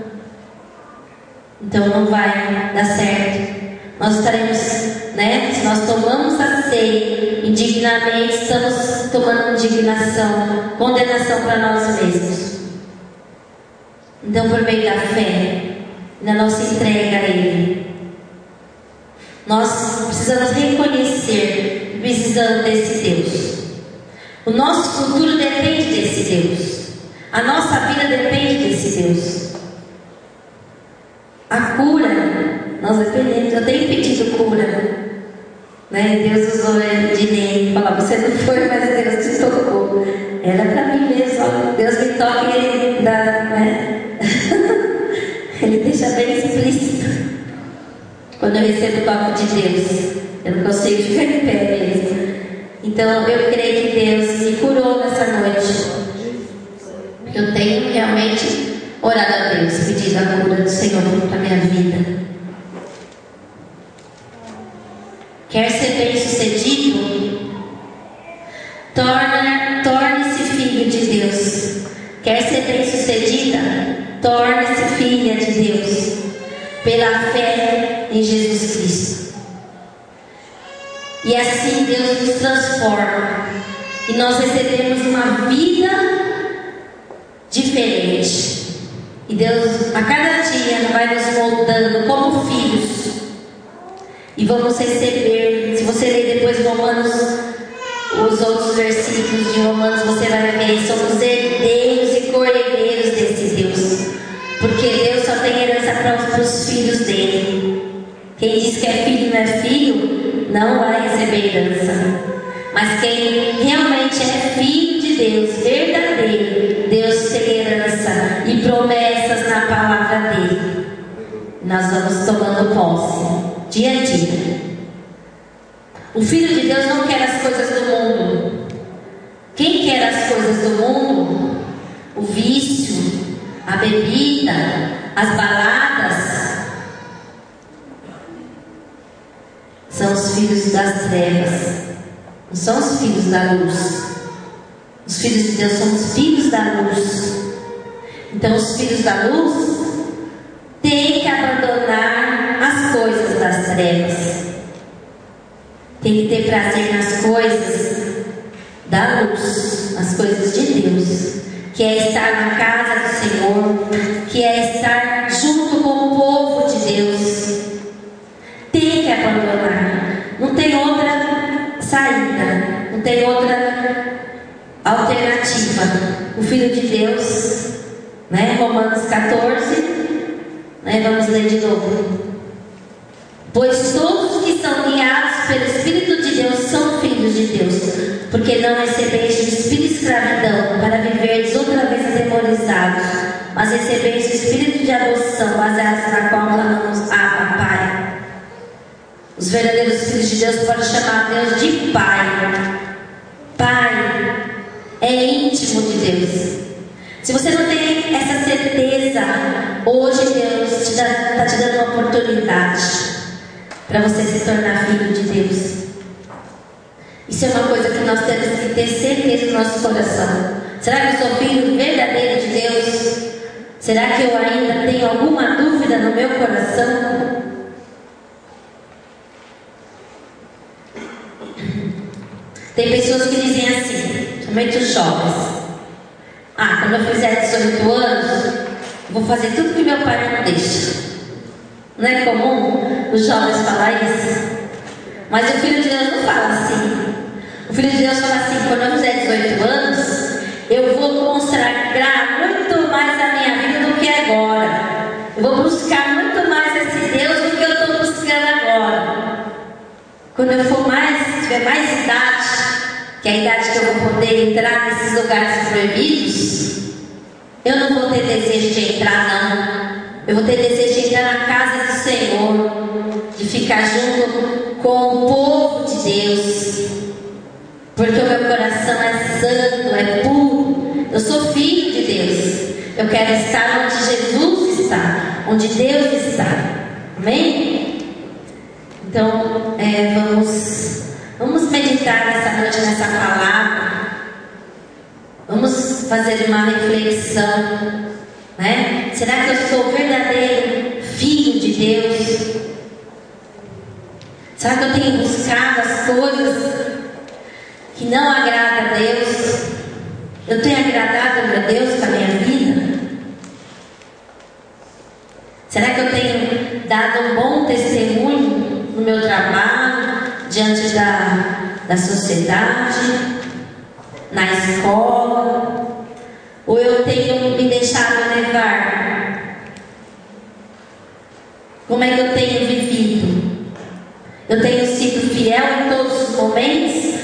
Então não vai dar certo. Nós estaremos, se nós tomamos a ceia indignamente, estamos tomando indignação, condenação para nós mesmos. Então, por meio da fé, na nossa entrega a Ele, nós precisamos reconhecer, precisamos desse Deus. O nosso futuro depende desse Deus. A nossa vida depende desse Deus. A cura, nós dependemos. Eu tenho pedido cura, Deus usou de mim, falar: você não foi, mas Deus te tocou. Era para mim mesmo. Deus me toca e Ele dá, Ele deixa bem explícito. Quando eu recebo o toque de Deus, eu não consigo ficar em pé mesmo. Então eu creio que Deus me curou nessa noite. Eu tenho realmente orado a Deus, pedindo a cura do Senhor para a minha vida. Quer ser bem sucedido? Torne-se filho de Deus. Quer ser bem sucedida? Torne-se filha de Deus, pela fé em Jesus Cristo. E assim Deus nos transforma e nós recebemos uma vida diferente. E Deus a cada dia vai nos moldando como filhos. E vamos receber, se você ler depois Romanos, os outros versículos de Romanos, você vai ver: somos herdeiros e co-herdeiros desse Deus, porque Deus só tem herança para os filhos dele. Quem diz que é filho e não é filho, não vai receber herança. Mas quem realmente é filho de Deus, verdadeiro, Deus tem herança e promessas na palavra dele. Nós vamos tomando posse dia a dia. O Filho de Deus não quer as coisas do mundo. Quem quer as coisas do mundo, o vício, a bebida, as baladas, são os filhos das trevas, não são os filhos da luz. Os filhos de Deus são os filhos da luz. Então os filhos da luz têm que abandonar as coisas das trevas. Tem que ter prazer nas coisas da luz, nas coisas de Deus, que é estar na casa do Senhor, que é estar junto com o povo de Deus. Tem que abandonar. Não tem outra saída, não tem outra alternativa. O Filho de Deus, Romanos 14, vamos ler de novo. Pois todos que são guiados pelo Espírito de Deus são filhos de Deus, porque não recebeste o espírito de escravidão para viverdes outra vez atemorizados, mas recebeste o espírito de adoção, baseados na qual clamamos: Abba, Pai. Os verdadeiros filhos de Deus podem chamar Deus de Pai. Pai é íntimo de Deus. Se você não tem essa certeza, hoje Deus está te dando uma oportunidade para você se tornar filho de Deus. Isso é uma coisa que nós temos que ter certeza no nosso coração. Será que eu sou filho verdadeiro de Deus? Será que eu ainda tenho alguma dúvida no meu coração? Tem pessoas que dizem assim, somente os jovens: ah, quando eu fizer 18 anos, eu vou fazer tudo que meu pai não deixa. Não é comum os jovens falar isso? Mas o Filho de Deus não fala assim. O Filho de Deus fala assim: quando eu fizer 18 anos, eu vou consagrar muito mais a minha vida do que agora. Eu vou buscar muito mais esse Deus do que eu estou buscando agora. Quando eu tiver mais idade, que é a idade que eu vou poder entrar nesses lugares proibidos, eu não vou ter desejo de entrar, não. Eu vou ter desejo de entrar na casa do Senhor, de ficar junto com o povo de Deus, porque o meu coração é santo, é puro. Eu sou filho de Deus. Eu quero estar onde Jesus está, onde Deus está. Amém? Então, vamos meditar nessa noite nessa palavra. Vamos fazer uma reflexão, né? Será que eu sou verdadeiro filho de Deus? Será que eu tenho buscado as coisas que não agradam a Deus? Eu tenho agradado a meu Deus com a minha vida? Será que eu tenho dado um bom testemunho no meu trabalho, diante da sociedade, na escola? Ou eu tenho me deixado levar? Como é que eu tenho vivido? Eu tenho sido fiel em todos os momentos?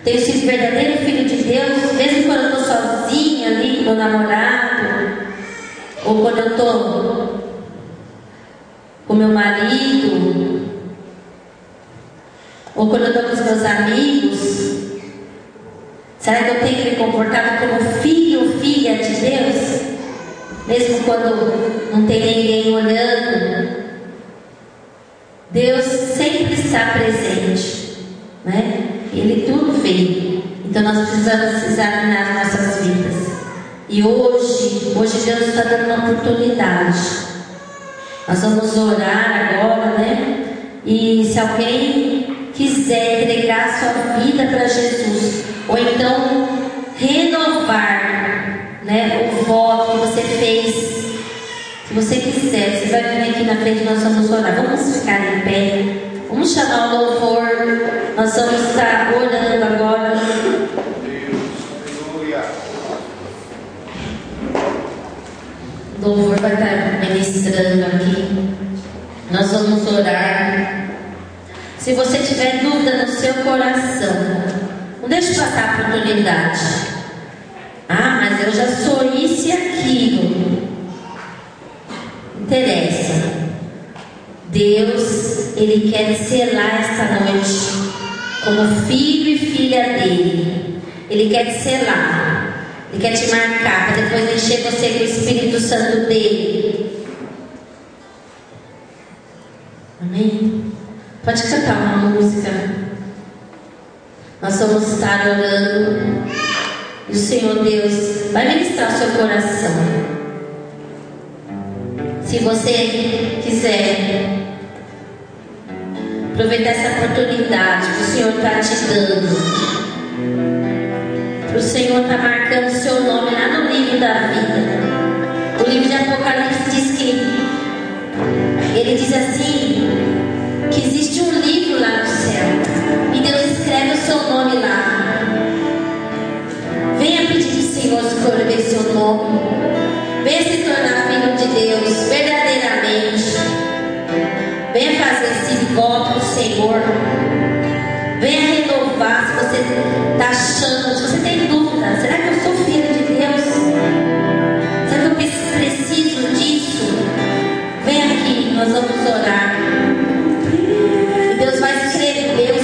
Tenho sido verdadeiro filho de Deus, mesmo quando eu estou sozinha ali com meu namorado, ou quando eu estou com meu marido, ou quando eu estou com os meus amigos? Será que eu tenho me comportado como filho ou filha de Deus, mesmo quando não tem ninguém olhando? Deus sempre está presente, né? Ele tudo vê. Então nós precisamos examinar nossas vidas. E hoje Deus está dando uma oportunidade. Nós vamos orar agora, né? E se alguém quiser entregar sua vida para Jesus, ou então renovar, né, o voto que você fez, se você quiser, você vai vir aqui na frente, nós vamos orar. Vamos ficar em pé. Vamos chamar o louvor. Nós vamos estar orando agora. O louvor vai estar ministrando aqui. Nós vamos orar. Se você tiver dúvida no seu coração, não deixe passar a oportunidade. Ah, mas eu já sou isso e aquilo. Não interessa. Deus, Ele quer selar esta noite como filho e filha dele. Ele quer te selar. Ele quer te marcar para depois encher você com o Espírito Santo dele. Amém? Pode cantar uma música. Nós vamos estar orando e o Senhor Deus vai ministrar o seu coração. Se você quiser aproveitar essa oportunidade que o Senhor está te dando, o Senhor está marcando o seu nome lá no livro da vida. O livro de Apocalipse diz que ele diz assim, que existe um livro lá no céu e Deus escreve o seu nome lá. Venha pedir ao Senhor escrever seu nome. Venha se tornar filho de Deus verdadeiramente. Venha fazer esse voto do Senhor. Venha renovar. Se você está achando, se você tem dúvida, será que eu sou filho de Deus? Será que eu preciso disso? Vem aqui, nós vamos orar. E Deus vai escrever o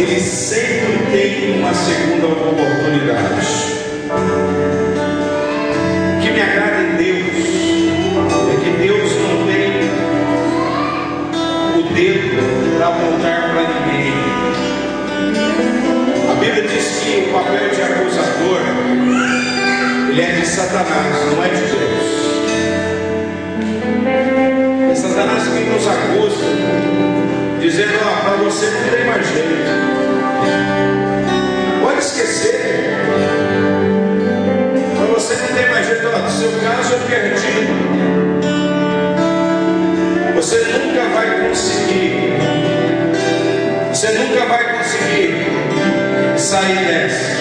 Ele sempre tem uma segunda oportunidade. O que me agrada em Deus é que Deus não tem o dedo para apontar para ninguém. A Bíblia diz que o papel de acusador, ele é de Satanás, não é de Deus. É Satanás que nos acusa, dizendo: ó, para você não tem mais jeito. Pode esquecer. Para você não tem mais jeito. Ó, no seu caso eu perdi. Você nunca vai conseguir. Você nunca vai conseguir sair dessa.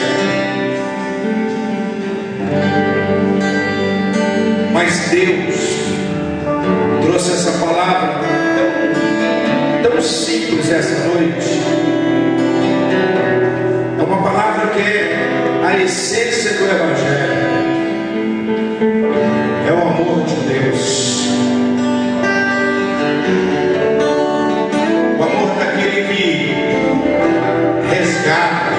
Mas Deus trouxe essa palavra tão simples essa noite. É uma palavra que é a essência do Evangelho. É o amor de Deus. O amor daquele que resgata,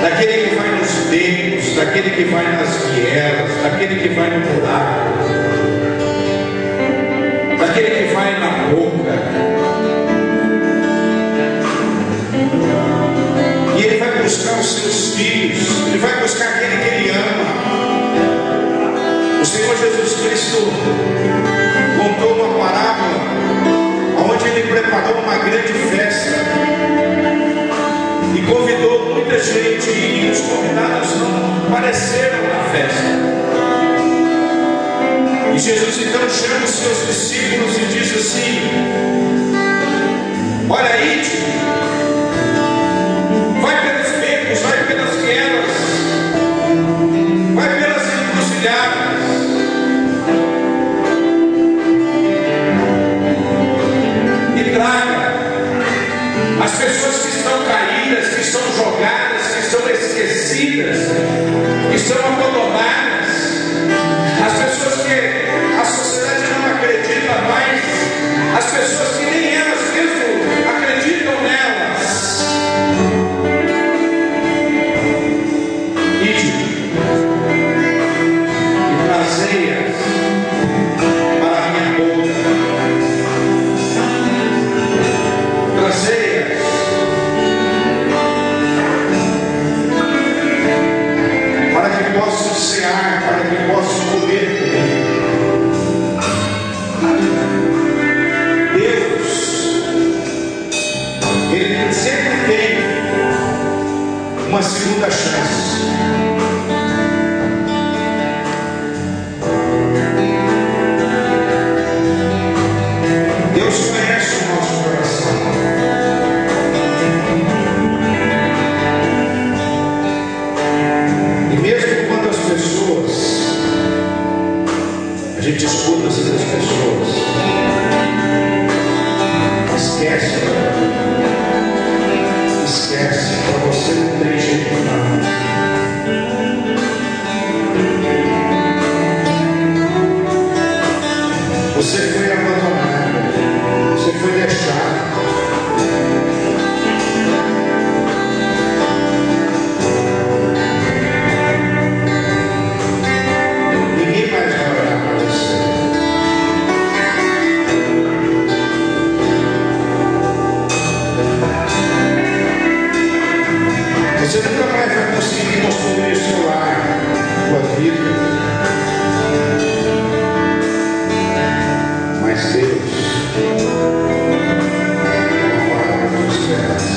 daquele que vai nos becos, daquele que vai nas vielas, daquele que vai no buraco, daquele que vai na boca. E Ele vai buscar os seus filhos, Ele vai buscar aquele que Ele ama. O Senhor Jesus Cristo contou uma parábola onde Ele preparou uma grande festa e convidou muita gente, e os convidados não apareceram na festa. E Jesus então chama os seus discípulos e diz assim: olha aí, vai pelos becos, vai pelas vielas, vai pelas encruzilhadas, e traga as pessoas que estão caídas, que estão jogadas, que estão esquecidas, que estão abandonadas, as pessoas que a sociedade não acredita mais, as pessoas que nem elas mesmo acreditam nelas. Ide e trazei-as para a minha boca. Trazei-as para que possam cear, para que possam comer comigo. Deus, Ele sempre tem uma segunda chance. Deus conhece o nosso coração. E mesmo quando as pessoas, a gente escuta assim das pessoas, esquece, para você não tem jeito não. Você foi abandonado, você foi deixado. Ninguém mais vai olhar para você. Você nunca mais vai conseguir construir o seu lar, a sua vida. Mas Deus é uma palavra de esperança.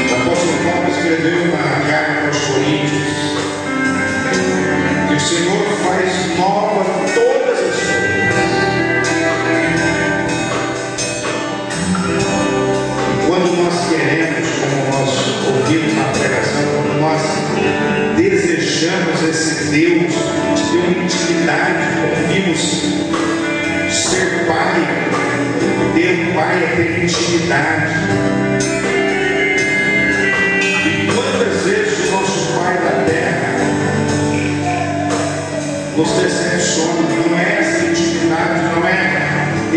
O apóstolo Paulo escreveu na carta aos Coríntios que o Senhor faz nova todas as coisas. Quando nós queremos, como nós ouvimos na pregação, quando nós desejamos esse Deus de ter uma intimidade, ouvimos ser pai, ter pai é ter intimidade. E quantas vezes o nosso pai da terra nos decepciona, não é essa intimidade, não é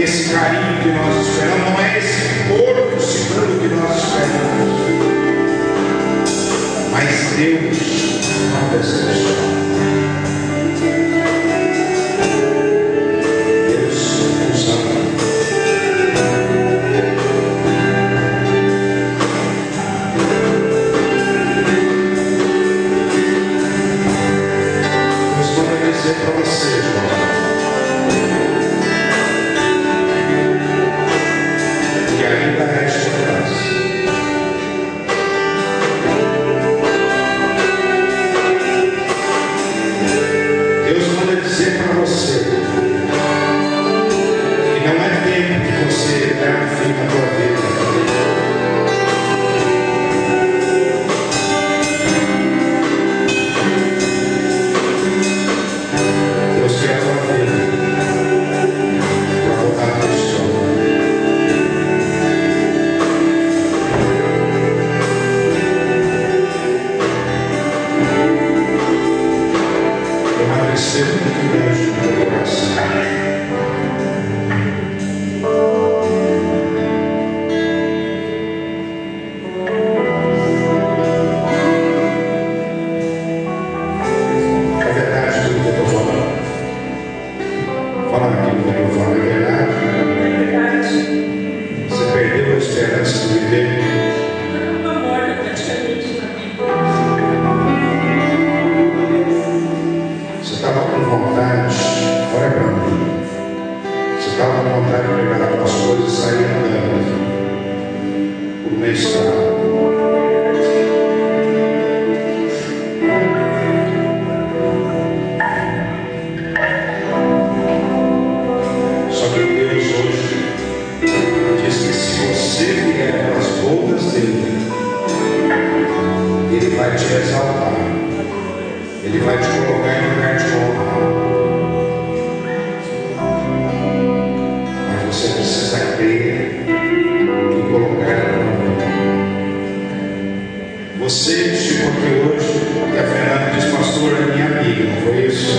esse carinho que nós esperamos, não é esse corpo seguro que nós esperamos, mas Deus não decepciona. Deus nos ama. Deus manda dizer para você, irmão, que ainda resta graça. Deus manda dizer para você que não é tempo que você dá um fim na tua vida. Deus quer a tua vida para voltar para a história. Uma tristeza muito grande no teu coração. É verdade tudo que eu estou falando. Falando aquilo que eu estou falando é verdade. Você perdeu a esperança de viver. Você estava com vontade, olha para mim. Você estava com vontade de pegar as tuas coisas e sair andando por uma estrada. Só que Deus hoje diz que se você vier pelas bocas dele, Ele vai te exaltar. Ele vai te colocar em lugar de honra. Mas você precisa crer e colocar na mão. Você chegou aqui hoje e a Fernanda disse: pastor, é minha amiga, não foi isso?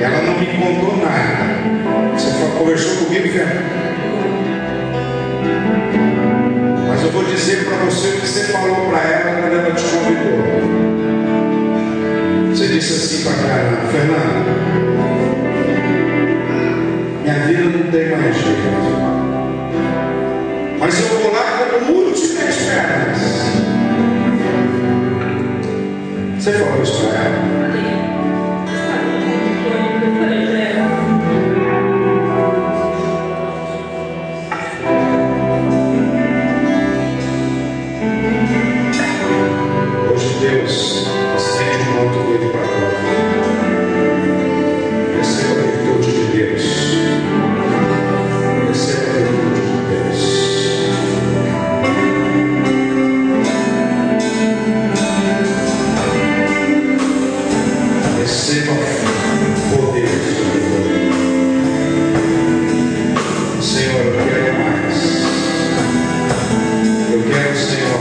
Ela não me contou nada. Você conversou comigo, Fernanda? Mas eu vou dizer para você o que você falou para ela quando ela te convidou. Você disse assim para ela: Fernanda, minha vida não tem mais jeito, mas eu vou lá como última esperança. Você falou isso para ela? Hoje Deus estende o manto dele para tua vida. Receba a virtude de Deus. Receba a virtude de Deus. Receba o poder sobre você. Senhor, eu quero mais. Eu quero, Senhor,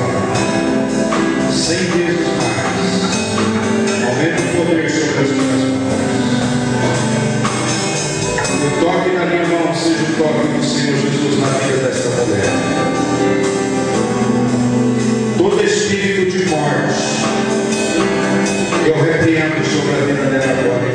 100 vezes mais. Aumenta o poder sobre as minhas mãos. O toque na minha mão seja o toque do Senhor Jesus na vida desta mulher. Todo espírito de morte eu repreendo sobre a vida dela agora.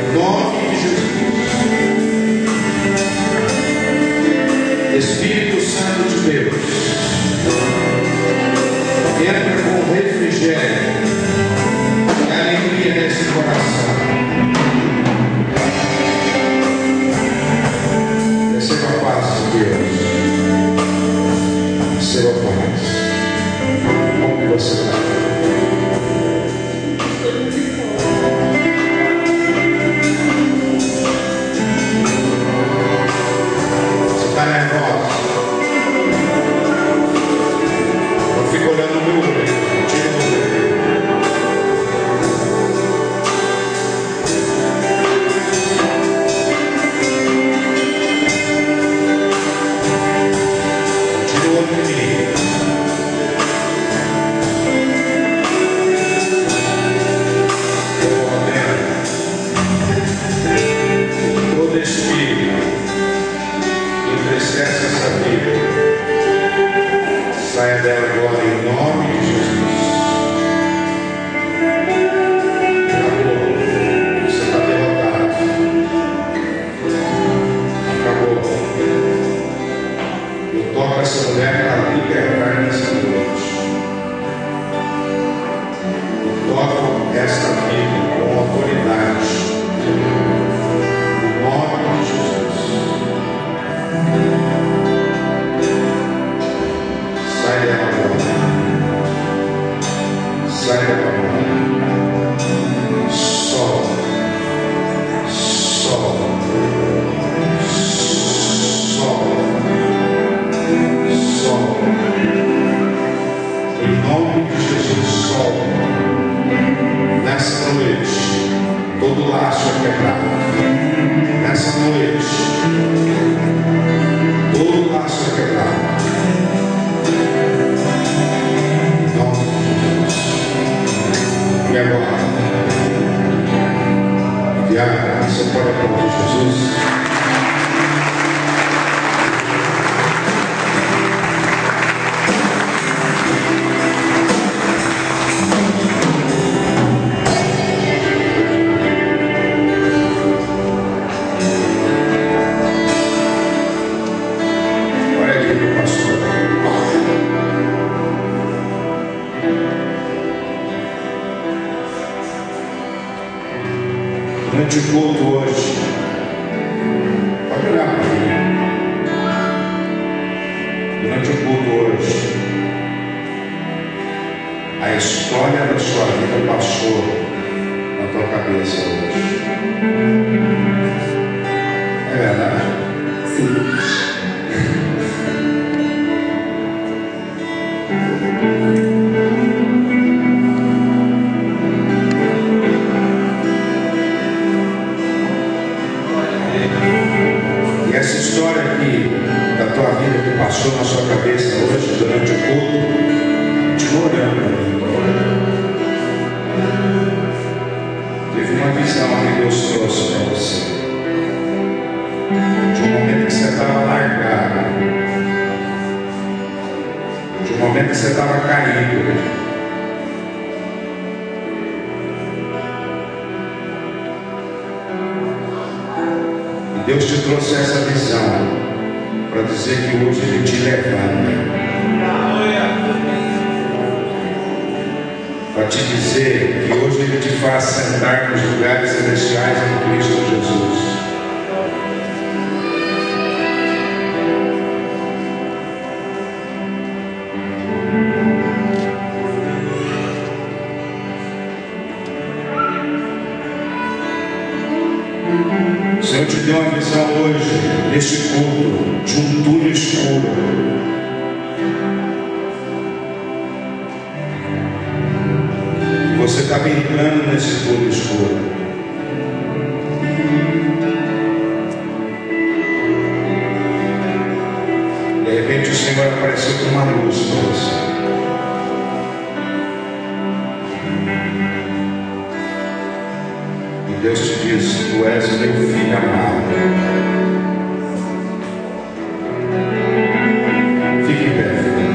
todo laço é quebrado. Nessa noite, todo laço é quebrado. Em nome de Jesus. E agora, Diácono, você pode aplaudir Jesus? Durante o culto hoje, pode olhar para mim. Durante o culto hoje, a história da sua vida passou na tua cabeça hoje. É verdade? Sim. Essa história aqui da tua vida que passou na sua cabeça hoje durante o culto, continua olhando para mim. Teve uma visão que Deus trouxe para você, de um momento que você estava largado, de um momento que você estava caído. Deus te trouxe essa visão para dizer que hoje Ele te levanta, para te dizer que hoje Ele te faz sentar nos lugares celestiais em Cristo Jesus. O Senhor te deu uma visão hoje, neste culto, de um túnel escuro. E você estava entrando nesse túnel escuro. De repente o Senhor apareceu com uma luz para você. Deus te diz: tu és o meu filho amado. Fique em pé, filho.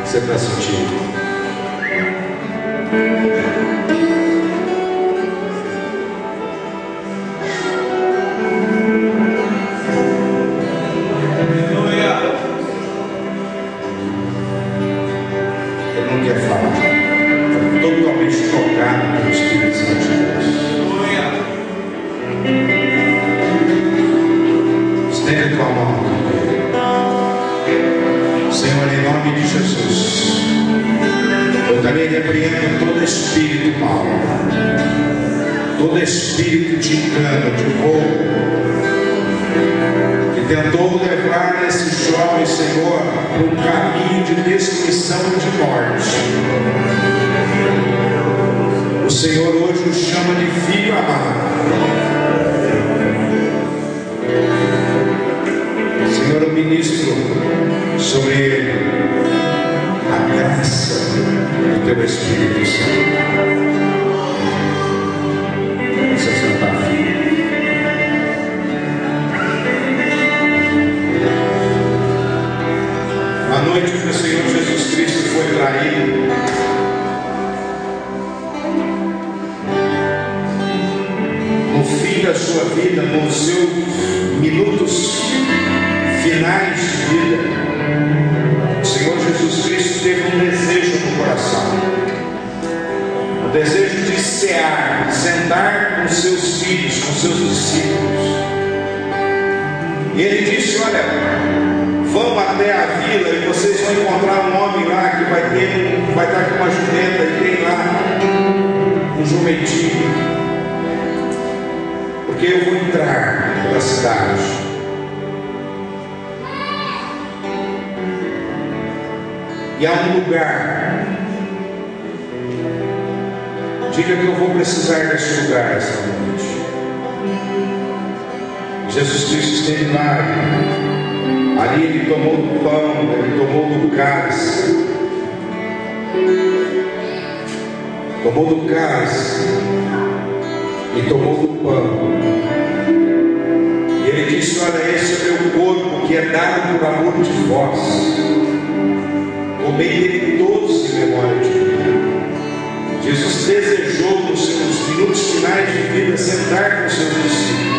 Você está sentindo? Ele não quer falar. Está totalmente tocado pelo Espírito Santo de Deus. Estende a tua mão. Senhor, em nome de Jesus, eu também repreendo todo espírito mau, todo espírito de engano, de roubo, que tentou levar esse jovem, Senhor, para um caminho de destruição e de morte. O Senhor hoje o chama de filho amado. Senhor, eu ministro sobre ele a graça do teu Espírito Santo. Você sentar, filho. até a vila e vocês vão encontrar um homem lá que vai estar com uma jumenta e tem lá um jumentinho. Porque eu vou entrar pela cidade. E há um lugar. Diga que eu vou precisar desse lugar essa noite. Jesus Cristo esteve lá. Ali ele tomou do pão, ele tomou do cálice. Tomou do cálice e tomou do pão. E ele disse: olha, esse é o meu corpo que é dado por amor de vós. Comei dele todos em memória de mim. Jesus desejou nos seus minutos finais de vida sentar com os seus discípulos.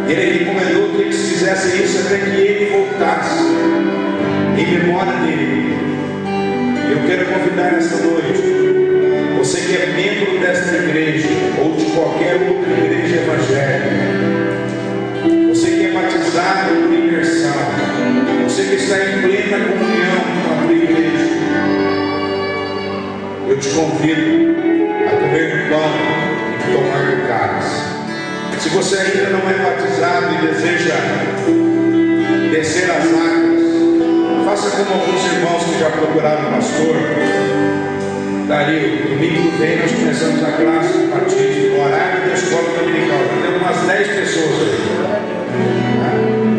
Ele recomendou que eles fizessem isso até que ele voltasse, em memória dele. Eu quero convidar nesta noite, você que é membro desta igreja, ou de qualquer outra igreja evangélica, você que é batizado por imersão, você que está em plena comunhão com a tua igreja, eu te convido a comer do pão e tomar do cálice. Se você ainda não é batizado e deseja descer as águas, faça como alguns irmãos que já procuraram o pastor. Daí, domingo que vem nós começamos a classe de batismo no horário da escola dominical. Temos umas 10 pessoas aí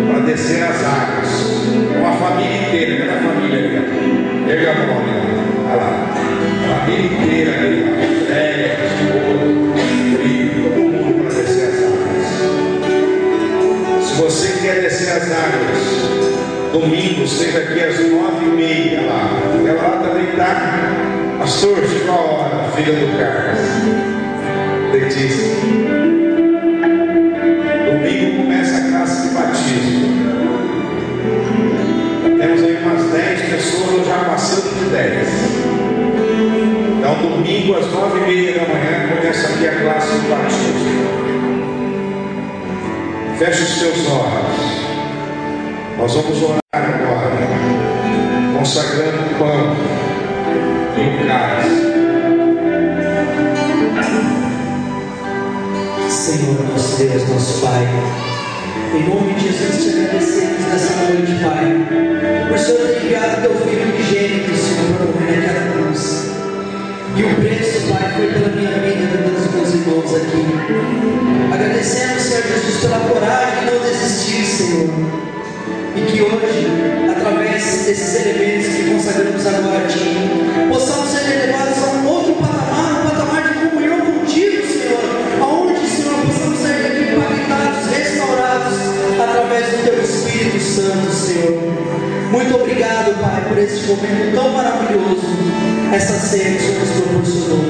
para descer as águas. Uma família inteira, cada família ali. Pega a mão, olha lá. Família inteira ali, todo mundo para descer as águas. Se você quer descer as águas, domingo, seja aqui às 9h30 lá. Ela lá também está. Pastor, chegou a hora, filha do Carlos. Letícia. Domingo começa a classe de batismo. Temos aí umas 10 pessoas já passando de 10. Então, domingo às 9h30 da manhã começa aqui a classe de batismo. Feche os seus olhos. Nós vamos orar agora, consagrando o pão e o cálice. Senhor, nosso Deus, nosso Pai, em nome de Jesus te agradecemos nessa noite, Pai, por o Senhor ter enviado teu Filho unigênito, Senhor, para morrer naquela cruz. E o preço, Pai, foi pela minha vida e pelos meus irmãos aqui. Agradecemos, Senhor Jesus, pela coragem de não desistir, Senhor. E que hoje, através desses elementos que consagramos agora a Ti, possamos ser elevados a um outro patamar, um patamar de comunhão contigo, Senhor, aonde, Senhor, possamos sair daqui impactados, restaurados, através do Teu Espírito Santo, Senhor. Muito obrigado, Pai, por esse momento tão maravilhoso, essa ceia que o Senhor nos proporcionou.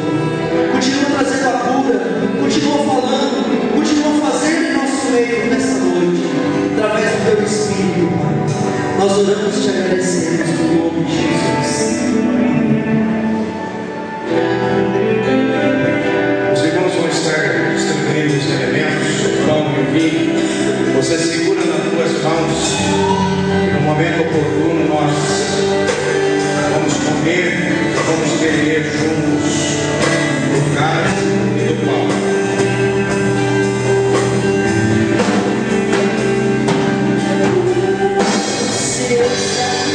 Continua trazendo a cura, continua falando, continua fazendo em nosso meio nessa noite, através do Teu Espírito, Pai. Nós oramos e te agradecemos no nome de Jesus. Os irmãos vão estar distribuindo os elementos, o pão e o vinho. Você segura nas duas mãos. No momento oportuno nós vamos comer, vamos beber juntos do cálice e do pão. Você sabe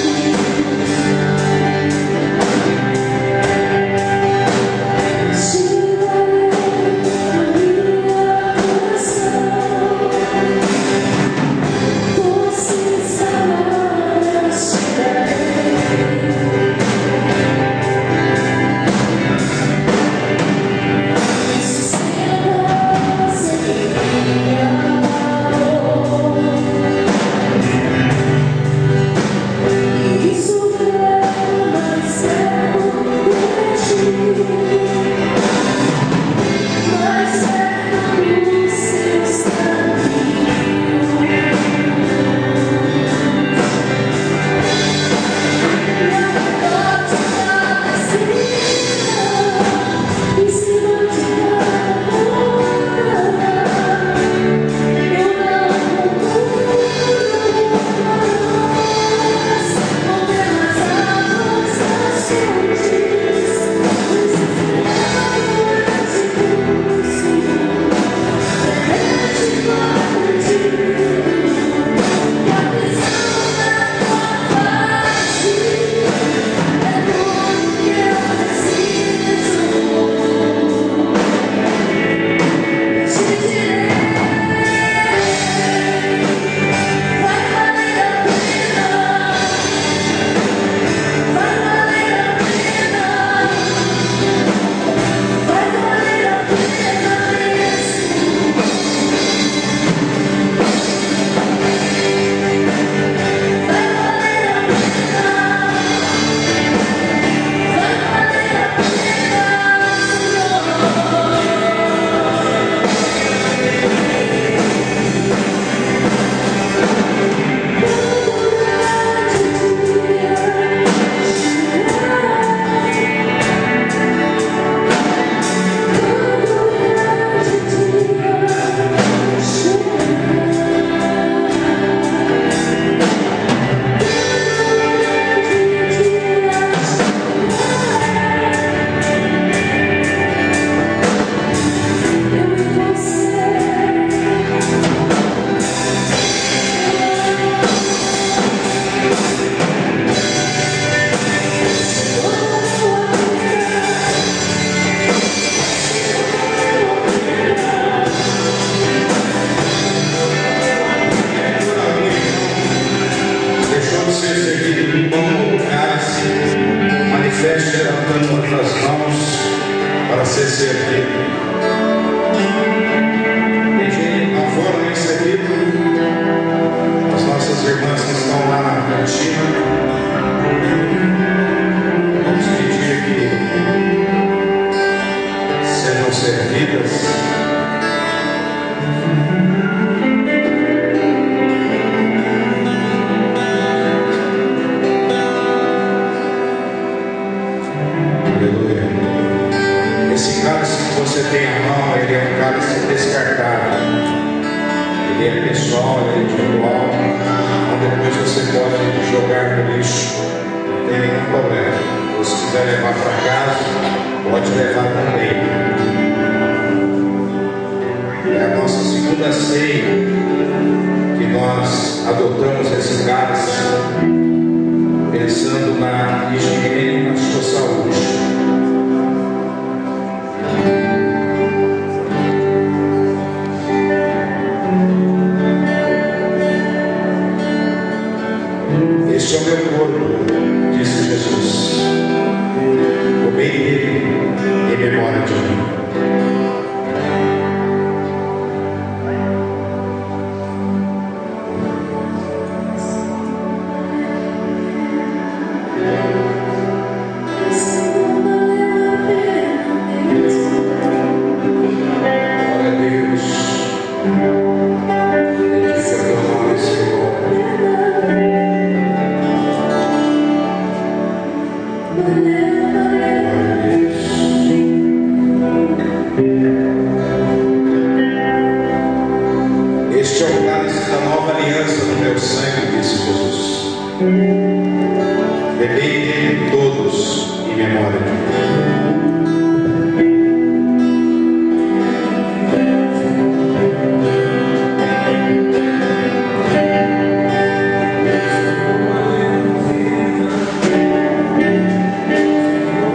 levantando as mãos para ser servido. Quem não foram recebidos, as nossas irmãs que estão lá na cantina, vamos pedir que sejam servidas. Você tem a mão, ele é um cálice descartável, ele é pessoal, ele é individual, então depois você pode jogar no lixo, não tem nenhum problema. Se quiser levar para casa, pode levar também. É a nossa segunda ceia que nós adotamos esse cálice, pensando na higiene e na sua saúde. Este é o meu corpo, disse Jesus. Comei dele em memória de mim. Este é o cálice da nova aliança no meu sangue, disse Jesus. Bebei dele todos em memória de mim.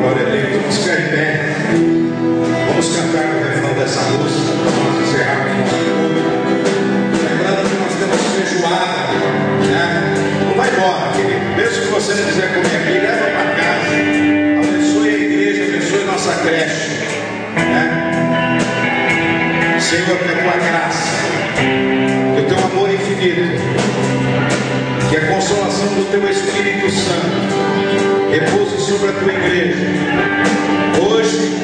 Glória a Deus, vamos ficar em pé. Vamos cantar o refrão dessa música para nós encerrarmos nosso culto. Lembrando que nós temos feijoada, né? Não vai embora, querido. Mesmo que você não quiser comer aqui, leva para casa. Abençoe a igreja, abençoe nossa creche, né? Senhor, que a tua graça, que o teu amor infinito, que a consolação do teu Espírito Santo repouse sobre a tua igreja, hoje